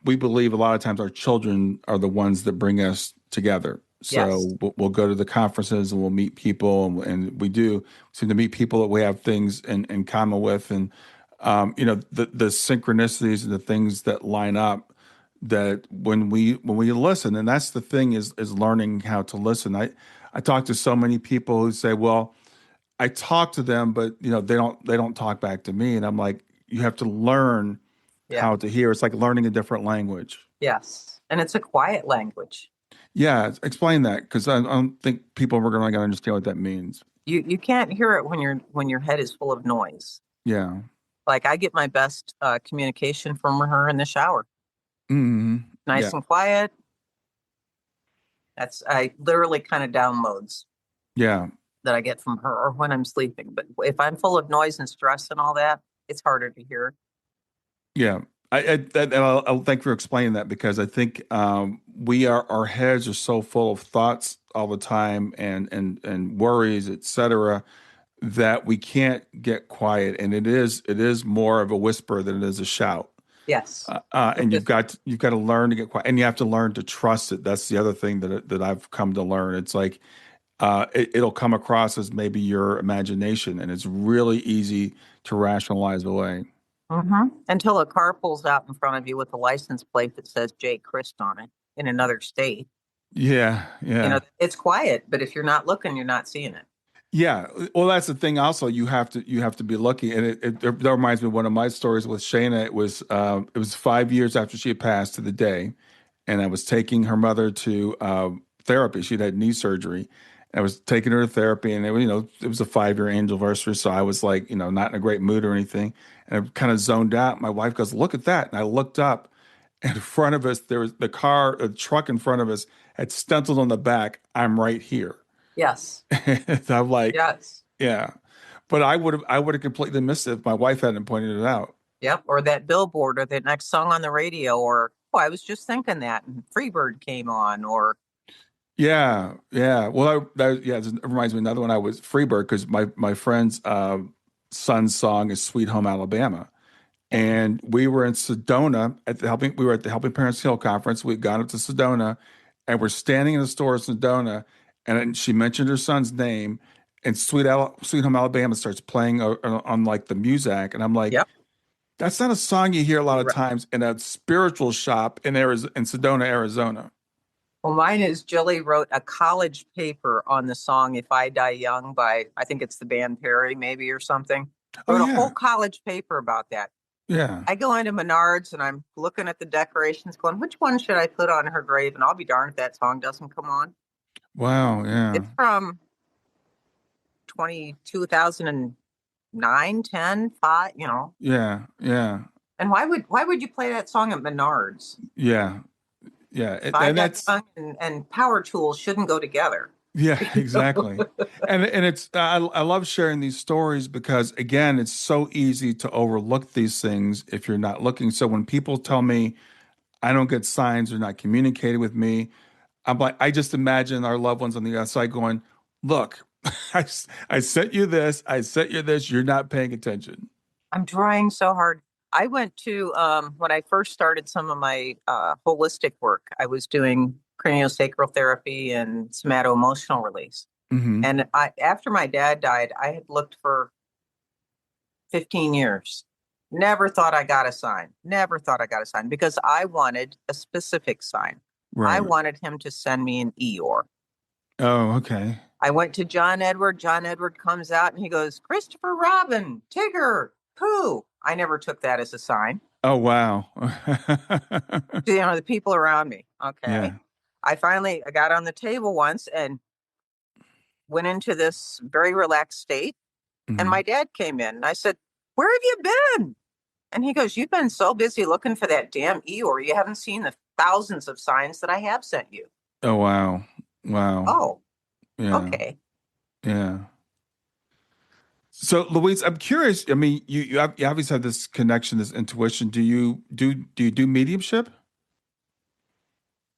A: believe a lot of times our children are the ones that bring us together.
B: Yes.
A: So we'll go to the conferences and we'll meet people, and we do seem to meet people that we have things in common with, and the synchronicities and the things that line up. that when we listen, and that's the thing is learning how to listen. I talk to so many people who say, well, I talk to them, but they don't talk back to me. And I'm like, you have to learn
B: Yeah.
A: how to hear. It's like learning a different language.
B: Yes. And it's a quiet language.
A: Yeah, explain that because I don't think people are going to understand what that means.
B: You can't hear it when your head is full of noise.
A: Yeah.
B: Like I get my best communication from her in the shower. Nice
A: Yeah.
B: and quiet. I literally kind of downloads
A: Yeah.
B: that I get from her or when I'm sleeping. But if I'm full of noise and stress and all that, it's harder to hear.
A: Yeah. I'll thank you for explaining that because I think our heads are so full of thoughts all the time and worries, etc., that we can't get quiet, and it is more of a whisper than it is a shout.
B: Yes.
A: And you've got to learn to get quiet, and you have to learn to trust it. That's the other thing that I've come to learn. It's like it'll come across as maybe your imagination, and it's really easy to rationalize away.
B: Until a car pulls out in front of you with a license plate that says J. Crist on it in another state.
A: Yeah, yeah.
B: It's quiet, but if you're not looking, you're not seeing it.
A: Yeah, well, that's the thing. Also, you have to be lucky, and that reminds me of one of my stories with Shayna. It was 5 years after she had passed to the day, and I was taking her mother to therapy. She'd had knee surgery. I was taking her to therapy, and it was a 5-year anniversary, so I was like, not in a great mood or anything, and I kind of zoned out. My wife goes, "Look at that," and I looked up, and in front of us there was a truck in front of us had stenciled on the back, "I'm right here."
B: Yes.
A: And I'm like,
B: Yes.
A: yeah, but I would have completely missed it if my wife hadn't pointed it out.
B: Yep. Or that billboard or that next song on the radio or, oh, I was just thinking that and Freebird came on or,
A: Yeah, yeah. Well, yeah, it reminds me of another one. I was Freebird because my friend's son's song is "Sweet Home Alabama,"
B: yeah.
A: and we were in Sedona at the helping. We were at the Helping Parents Hill conference. We'd gone up to Sedona, and we're standing in the store in Sedona, and then she mentioned her son's name, and Sweet Home Alabama starts playing on like the music, and I'm like,
B: Yep.
A: that's not a song you hear a lot of
B: Right.
A: times in a spiritual shop in Sedona, Arizona.
B: Well, mine is Jilly wrote a college paper on the song If I Die Young by, I think it's the band Perry, maybe, or something.
A: Oh
B: Wrote a
A: yeah,
B: whole college paper about that.
A: yeah.
B: I go into Menards and I'm looking at the decorations going, which one should I put on her grave? And I'll be darned if that song doesn't come on.
A: Wow, yeah.
B: It's from 2009, 10, 5,
A: Yeah, yeah,
B: And why would you play that song at Menards?
A: yeah, yeah,
B: If I
A: and
B: Die
A: that's
B: Young and Power Tools shouldn't go together.
A: yeah, exactly. And it's I love sharing these stories because again, it's so easy to overlook these things if you're not looking. So when people tell me I don't get signs or not communicating with me, I'm like, I just imagine our loved ones on the outside going, "Look, I sent you this, I sent you this. You're not paying attention."
B: I'm trying so hard. I went to when I first started some of my holistic work, I was doing craniosacral therapy and somato-emotional release.
A: Hmm.
B: And after my dad died, I had looked for 15 years. Never thought I got a sign. Never thought I got a sign because I wanted a specific sign. I
A: Right.
B: wanted him to send me an Eeyore.
A: Oh, okay.
B: I went to John Edward. John Edward comes out and he goes, Christopher Robin, Tigger, Pooh. I never took that as a sign.
A: Oh, wow.
B: The people around me. Okay.
A: Yeah.
B: I got on the table once and went into this very relaxed state. And
A: Hmm.
B: my dad came in and I said, where have you been? And he goes, you've been so busy looking for that damn Eeyore. You haven't seen the thousands of signs that I have sent you.
A: Oh, wow. Wow.
B: Oh,
A: Yeah.
B: okay.
A: Yeah. So, Louise, I'm curious. I mean, you obviously have this connection, this intuition. Do you do mediumship?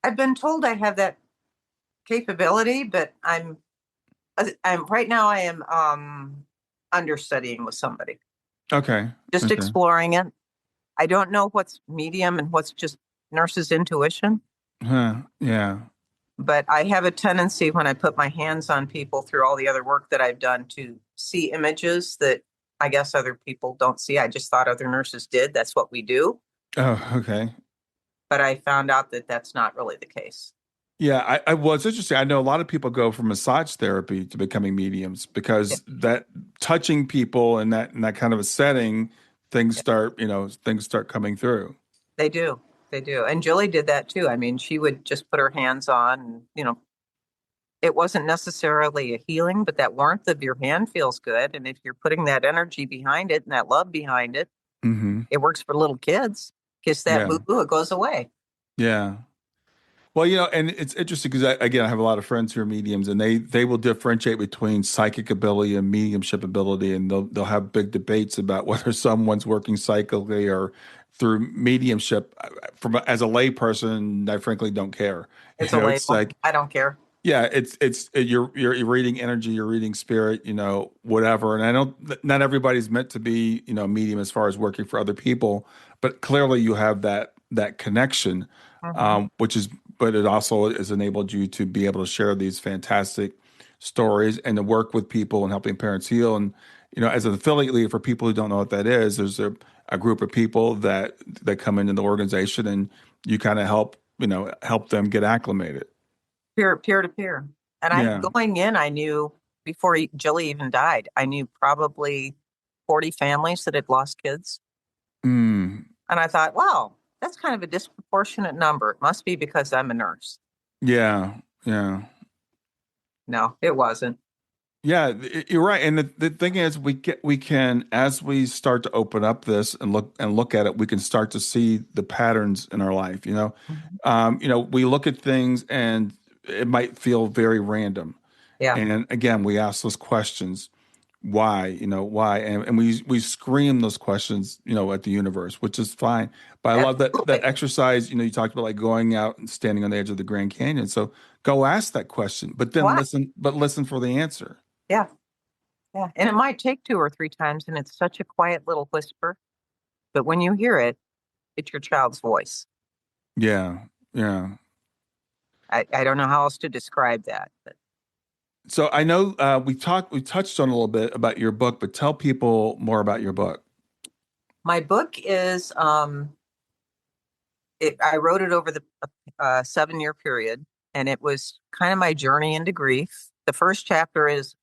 B: I've been told I have that capability, but I'm right now I am understudying with somebody,
A: Okay.
B: just
A: Okay.
B: exploring it. I don't know what's medium and what's just nurse's intuition,
A: Huh. Yeah.
B: but I have a tendency when I put my hands on people through all the other work that I've done to see images that I guess other people don't see. I just thought other nurses did. That's what we do.
A: Oh, okay.
B: but I found out that that's not really the case.
A: Yeah, I was interesting. I know a lot of people go from massage therapy to becoming mediums
B: Yeah,
A: because that touching people in that kind of a setting,
B: yeah,
A: things start coming through.
B: they do. They do. And Julie did that too. I mean, she would just put her hands on and, it wasn't necessarily a healing, but that warmth of your hand feels good. And if you're putting that energy behind it and that love behind it,
A: Hmm.
B: it works for little kids. Kiss that
A: Yeah.
B: boo boo, it goes away.
A: Yeah. Well, and it's interesting because again, I have a lot of friends who are mediums, and they will differentiate between psychic ability and mediumship ability, and they'll have big debates about whether someone's working psychically or through mediumship. From as a layperson, I frankly don't care.
B: It's a
A: It's
B: label.
A: like
B: I don't care.
A: yeah, you're reading energy, you're reading spirit, whatever. And I don't not everybody's meant to be, medium as far as working for other people, but clearly you have that connection,
B: Hmm.
A: which is but it also has enabled you to be able to share these fantastic stories and to work with people and helping parents heal. And as an affiliate leader for people who don't know what that is, there's a group of people that come into the organization and you kind of help them get acclimated.
B: Peer to peer. And
A: Yeah.
B: going in, I knew before Jilly even died, I knew probably 40 families that had lost kids.
A: Mm.
B: And I thought, wow, that's kind of a disproportionate number. It must be because I'm a nurse.
A: Yeah, yeah,
B: No, it wasn't.
A: yeah. You're right. And the thing is, we can as we start to open up this and look at it, we can start to see the patterns in our life.
B: Mhm.
A: We look at things and it might feel very random.
B: Yeah,
A: And again, we ask those questions. Why? And we scream those questions, at the universe, which is fine. But I love that
B: absolutely.
A: exercise, you talked about like going out and standing on the edge of the Grand Canyon. So go ask that question, but then
B: Why?
A: listen for the answer.
B: Yeah, yeah. And it might take two or three times, and it's such a quiet little whisper. But when you hear it, it's your child's voice.
A: Yeah, yeah.
B: I don't know how else to describe that. But
A: So I know we touched on a little bit about your book, but tell people more about your book.
B: my book is I wrote it over the 7 year period, and it was kind of my journey into grief. The first chapter is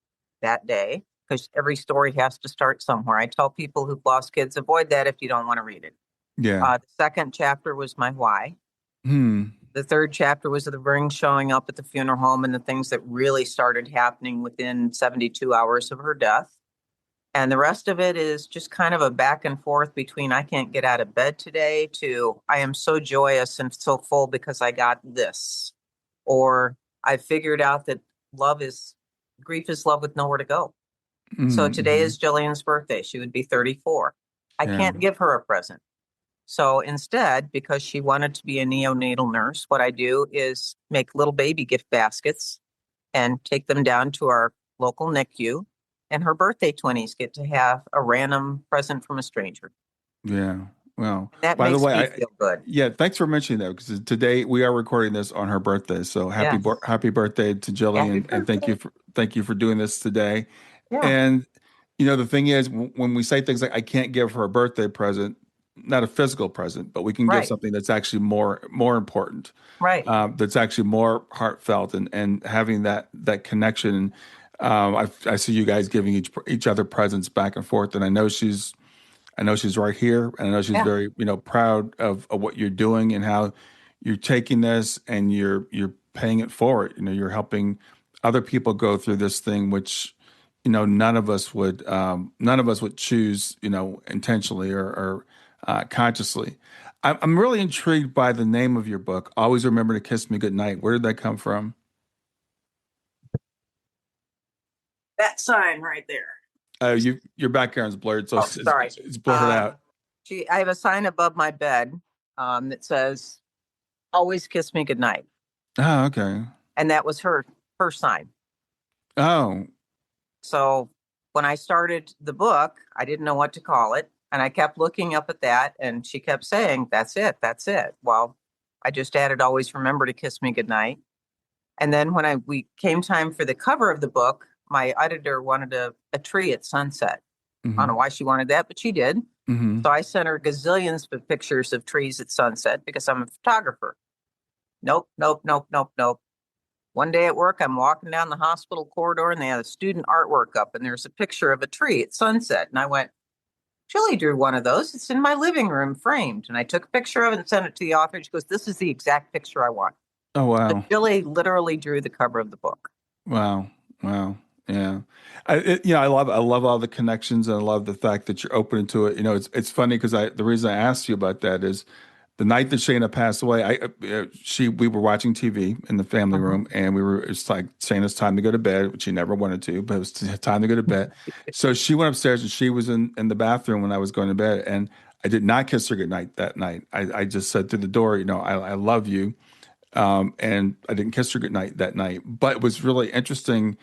B: that day because every story has to start somewhere. I tell people who've lost kids, avoid that if you don't want to read it.
A: Yeah.
B: The second chapter was my why.
A: Hmm.
B: The third chapter was the ring showing up at the funeral home and the things that really started happening within 72 hours of her death. And the rest of it is just kind of a back and forth between I can't get out of bed today to I am so joyous and so full because I got this. Or I figured out that love is grief is love with nowhere to go. So today
A: Mm-hmm.
B: is Jillian's birthday. She would be 34. I
A: Yeah.
B: can't give her a present. So instead, because she wanted to be a neonatal nurse, what I do is make little baby gift baskets and take them down to our local NICU. And her birthday twinnies get to have a random present from a stranger.
A: Yeah. Well,
B: And that
A: by the
B: makes
A: way,
B: me feel good.
A: yeah, thanks for mentioning that because today we are recording this on her birthday. So
B: Yes.
A: happy birthday to Jilly
B: Happy
A: and thank you
B: birthday.
A: for doing this today.
B: Yeah.
A: And the thing is when we say things like I can't give her a birthday present, not a physical present, but we can give
B: Right.
A: something that's actually more important,
B: Right.
A: that's actually more heartfelt and having that connection. I see you guys giving each other presents back and forth, and I know she's right here, and I know she's
B: Yeah.
A: very, proud of what you're doing and how you're taking this and you're paying it forward. You're helping other people go through this thing, which, none of us would choose, intentionally or consciously. I'm really intrigued by the name of your book. Always remember to kiss me goodnight. Where did that come from?
B: That sign right there.
A: Your background's blurred, so
B: Oh, sorry.
A: it's blurred
B: Uh,
A: out.
B: I have a sign above my bed that says, always kiss me goodnight.
A: Oh, okay.
B: And that was her sign.
A: Oh,
B: So when I started the book, I didn't know what to call it. And I kept looking up at that, and she kept saying, that's it, that's it. Well, I just added, always remember to kiss me goodnight. And then when we came time for the cover of the book, my editor wanted a tree at sunset. I don't
A: hmm
B: know why she wanted that, but she did.
A: Hmm.
B: So I sent her gazillions of pictures of trees at sunset because I'm a photographer. Nope, nope, nope, nope, nope. One day at work, I'm walking down the hospital corridor and they had a student artwork up, and there's a picture of a tree at sunset. And I went, Jilly drew one of those. It's in my living room framed. And I took a picture of it and sent it to the author. She goes, This is the exact picture I want.
A: Oh,
B: So
A: wow.
B: Jilly literally drew the cover of the book.
A: Wow. Wow. Yeah. I love all the connections, and I love the fact that you're open to it. It's funny because the reason I asked you about that is the night that Shayna passed away. We were watching TV in the family
B: Mhm.
A: room, and it's like Shayna's time to go to bed, which she never wanted to, but it was time to go to bed. So she went upstairs, and she was in the bathroom when I was going to bed, and I did not kiss her goodnight that night. I just said through the door, I love you. And I didn't kiss her goodnight that night. But it was really interesting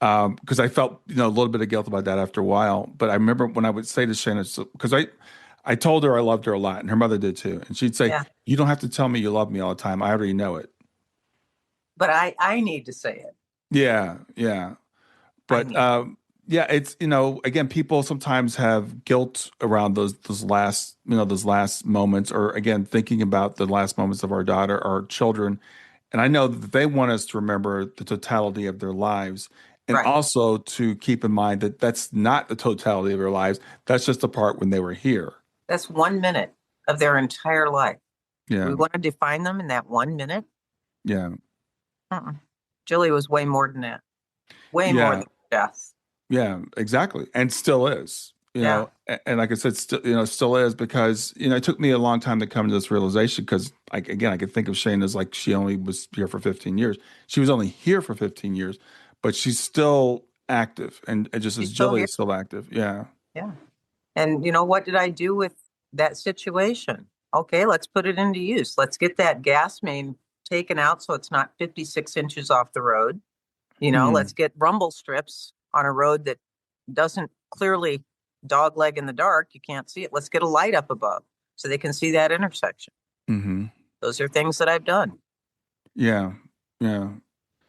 A: because I felt, a little bit of guilt about that after a while. But I remember when I would say to Shannon, because I told her I loved her a lot, and her mother did too. And she'd say,
B: Yeah.
A: "You don't have to tell me you love me all the time. I already know it."
B: But I need to say it.
A: Yeah, yeah.
B: I
A: But
B: need.
A: yeah, it's again, people sometimes have guilt around those last moments, or again, thinking about the last moments of our daughter, our children. And I know that they want us to remember the totality of their lives, and
B: Right.
A: also to keep in mind that that's not the totality of their lives. That's just the part when they were here.
B: That's 1 minute of their entire life. We
A: Yeah,
B: want to define them in that 1 minute.
A: yeah,
B: Mm-mm. Jilly was way more than that. Way more
A: yeah.
B: than death.
A: Yeah, exactly. And still is,
B: Yeah.
A: and like I said, still, still is because, it took me a long time to come to this realization because, like, again, I could think of Shane as like she only was here for 15 years. She was only here for 15 years, but she's still active and just
B: She's
A: as
B: still
A: Jilly
B: here.
A: is still active. Yeah.
B: Yeah. And what did I do with that situation? Okay, let's put it into use. Let's get that gas main taken out so it's not 56 inches off the road. Let's
A: Mm,
B: get rumble strips on a road that doesn't clearly dogleg in the dark. You can't see it. Let's get a light up above so they can see that intersection.
A: hmm.
B: Those are things that I've done.
A: Yeah. Yeah.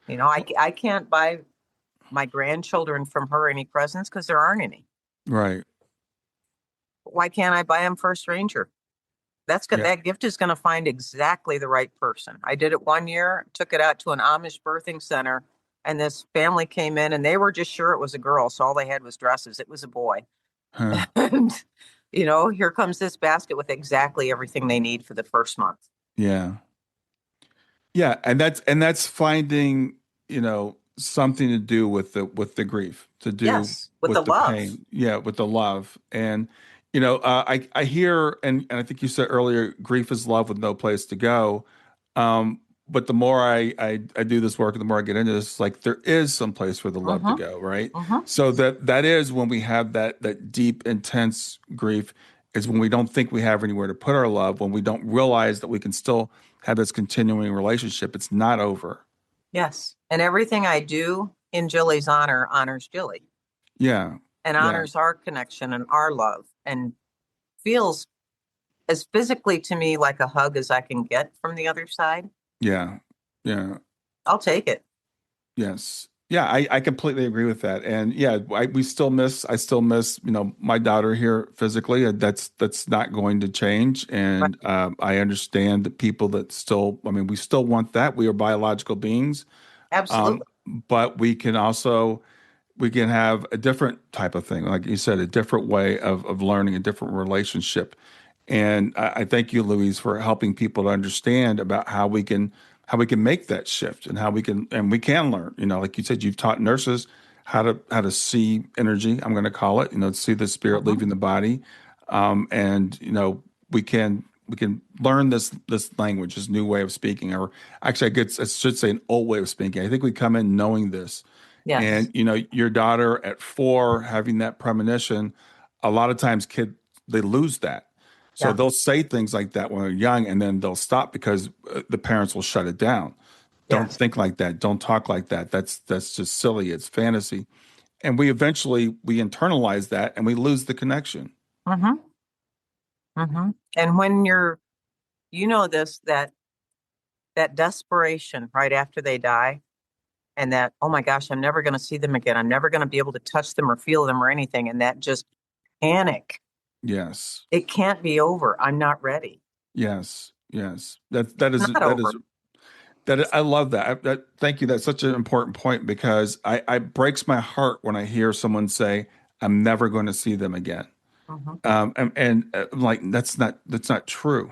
B: I can't buy my grandchildren from her any presents because there aren't any.
A: Right.
B: Why can't I buy them for a stranger?
A: Yeah.
B: That gift is going to find exactly the right person. I did it one year, took it out to an Amish birthing center, and this family came in and they were just sure it was a girl, so all they had was dresses. It was a boy.
A: Huh.
B: And here comes this basket with exactly everything they need for the first month.
A: Yeah. Yeah, and that's finding, something to do with the grief, to do
B: Yes, with the
A: with the
B: love.
A: pain, yeah, with the love. And I hear, and I think you said earlier, grief is love with no place to go. But the more I do this work, the more I get into this, like there is some place for the love to
B: Mm-hmm.
A: go, right?
B: Mm-hmm.
A: So that is when we have that deep, intense grief, is when we don't think we have anywhere to put our love, when we don't realize that we can still have this continuing relationship. It's not over.
B: Yes. And everything I do in Jilly's honor honors Jilly
A: Yeah,
B: and
A: yeah,
B: honors our connection and our love and feels as physically to me like a hug as I can get from the other side.
A: yeah, yeah.
B: I'll take it.
A: Yes. Yeah, I completely agree with that. And yeah, I still miss, my daughter here physically. That's not going to change.
B: Right.
A: And I understand that people that still, I mean, we still want that. We are biological beings. Um,
B: Absolutely.
A: but we can have a different type of thing, like you said, a different way of learning, a different relationship. And I thank you, Louise, for helping people to understand about how we can make that shift and we can learn. Like you said, you've taught nurses how to see energy. I'm going to call it, see the spirit
B: Mm-hmm.
A: leaving the body, and we can learn this language, this new way of speaking, or actually, I should say an old way of speaking. I think we come in knowing this,
B: Yes.
A: and your daughter at 4 having that premonition, a lot of times kids they lose that. So
B: Yeah.
A: they'll say things like that when they're young, and then they'll stop because the parents will shut it down. Don't
B: Yes.
A: think like that. Don't talk like that. That's just silly. It's fantasy. And we internalize that and we lose the connection.
B: Mm-hmm. Mm-hmm. And when this, that desperation right after they die, and that, oh my gosh, I'm never going to see them again. I'm never going to be able to touch them or feel them or anything. And that just panic.
A: Yes.
B: It can't be over. I'm not ready.
A: Yes. Yes.
B: It's not over.
A: I love that. Thank you. That's such an important point because I breaks my heart when I hear someone say, "I'm never going to see them again."
B: Mhm.
A: Like that's not true.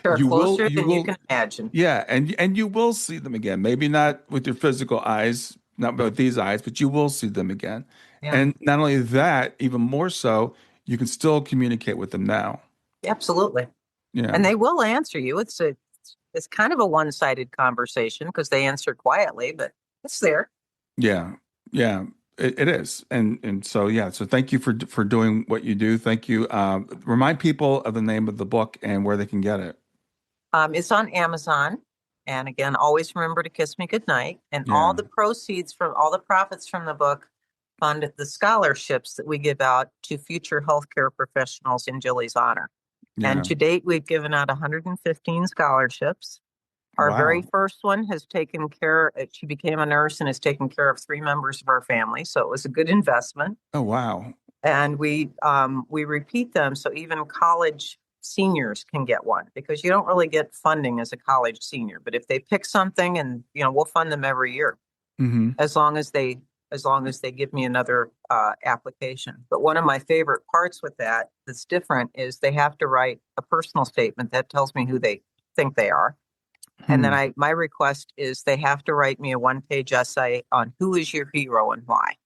B: They're
A: You will,
B: closer
A: you
B: than you
A: will,
B: can imagine.
A: yeah, and you will see them again. Maybe not with your physical eyes, not with these eyes, but you will see them again.
B: Yeah,
A: And not only that, even more so, you can still communicate with them now.
B: absolutely.
A: Yeah,
B: And they will answer you. It's kind of a one-sided conversation because they answer quietly, but it's there.
A: yeah, yeah. It is, and so yeah. So thank you for doing what you do. Thank you. Remind people of the name of the book and where they can get it.
B: It's on Amazon. And again, always remember to kiss me goodnight. And all
A: Yeah,
B: the proceeds from all the profits from the book fund the scholarships that we give out to future healthcare professionals in Jilly's honor. And
A: yeah.
B: to date, we've given out 115 scholarships. Our very
A: Wow.
B: first one has taken care, she became a nurse and has taken care of 3 members of our family. So it was a good investment.
A: Oh, wow.
B: And we repeat them so even college seniors can get one because you don't really get funding as a college senior. But if they pick something and we'll fund them every year
A: Mm-hmm.
B: as long as they give me another application. But one of my favorite parts with that that's different is they have to write a personal statement that tells me who they think they are. And then
A: Hmm.
B: my request is they have to write me a 1-page essay on who is your hero and why.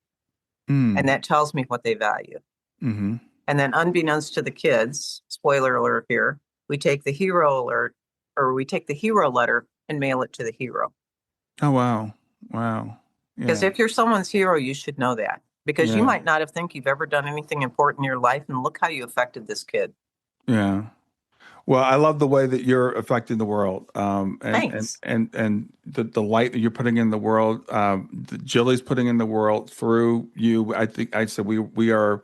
B: And
A: Mm.
B: that tells me what they value.
A: Mm-hmm.
B: And then unbeknownst to the kids, spoiler alert here, we take the hero alert or we take the hero letter and mail it to the hero.
A: Oh, wow. Wow.
B: Because
A: Yeah.
B: if you're someone's hero, you should know that. Because you
A: Yeah.
B: might not have think you've ever done anything important in your life, and look how you affected this kid.
A: Yeah. Well, I love the way that you're affecting the world,
B: Thanks.
A: and the light that you're putting in the world, that Jilly's putting in the world through you. I think I said we are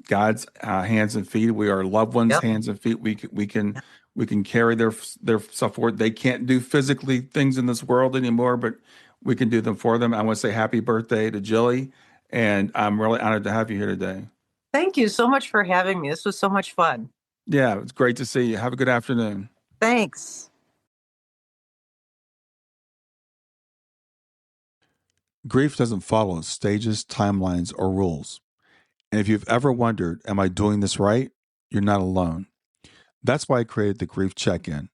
A: God's hands and feet. We are loved ones'
B: Yep.
A: hands and feet. We can carry their stuff forward. They can't do physically things in this world anymore, but we can do them for them. I want to say happy birthday to Jilly, and I'm really honored to have you here today.
B: Thank you so much for having me. This was so much fun.
A: Yeah, it's great to see you. Have a good afternoon.
B: Thanks.
A: Grief doesn't follow stages, timelines, or rules. And if you've ever wondered, am I doing this right? You're not alone. That's why I created the Grief Check In.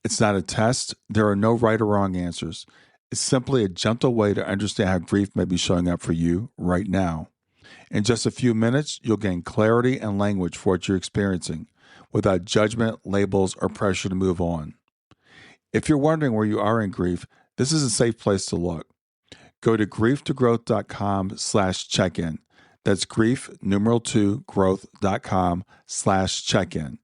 A: It's not a test, there are no right or wrong answers. It's simply a gentle way to understand how grief may be showing up for you right now. In just a few minutes, you'll gain clarity and language for what you're experiencing without judgment, labels, or pressure to move on. If you're wondering where you are in grief, this is a safe place to look. Go to grieftogrowth.com/check-in. That's grief, numeral 2, growth.com/check-in.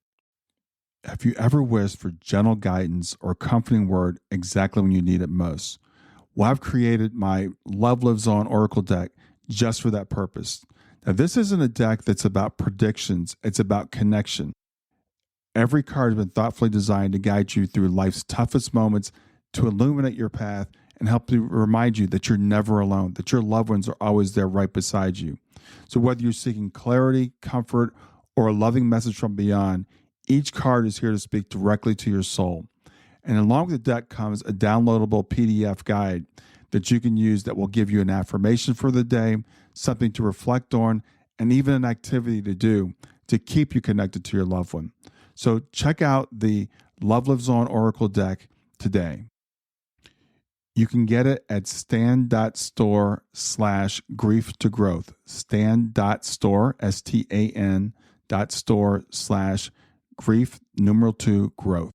A: Have you ever wished for gentle guidance or comforting word exactly when you need it most? Well, I've created my Love Lives On Oracle deck just for that purpose. Now, this isn't a deck that's about predictions, it's about connection. Every card has been thoughtfully designed to guide you through life's toughest moments, to illuminate your path and help to remind you that you're never alone, that your loved ones are always there right beside you. So whether you're seeking clarity, comfort, or a loving message from beyond, each card is here to speak directly to your soul. And along with the deck comes a downloadable PDF guide that you can use that will give you an affirmation for the day, something to reflect on, and even an activity to do to keep you connected to your loved one. So check out the Love Lives On Oracle deck today. You can get it at stan.store/grief to growth. Stan.store, STAN.store/grief numeral 2 growth.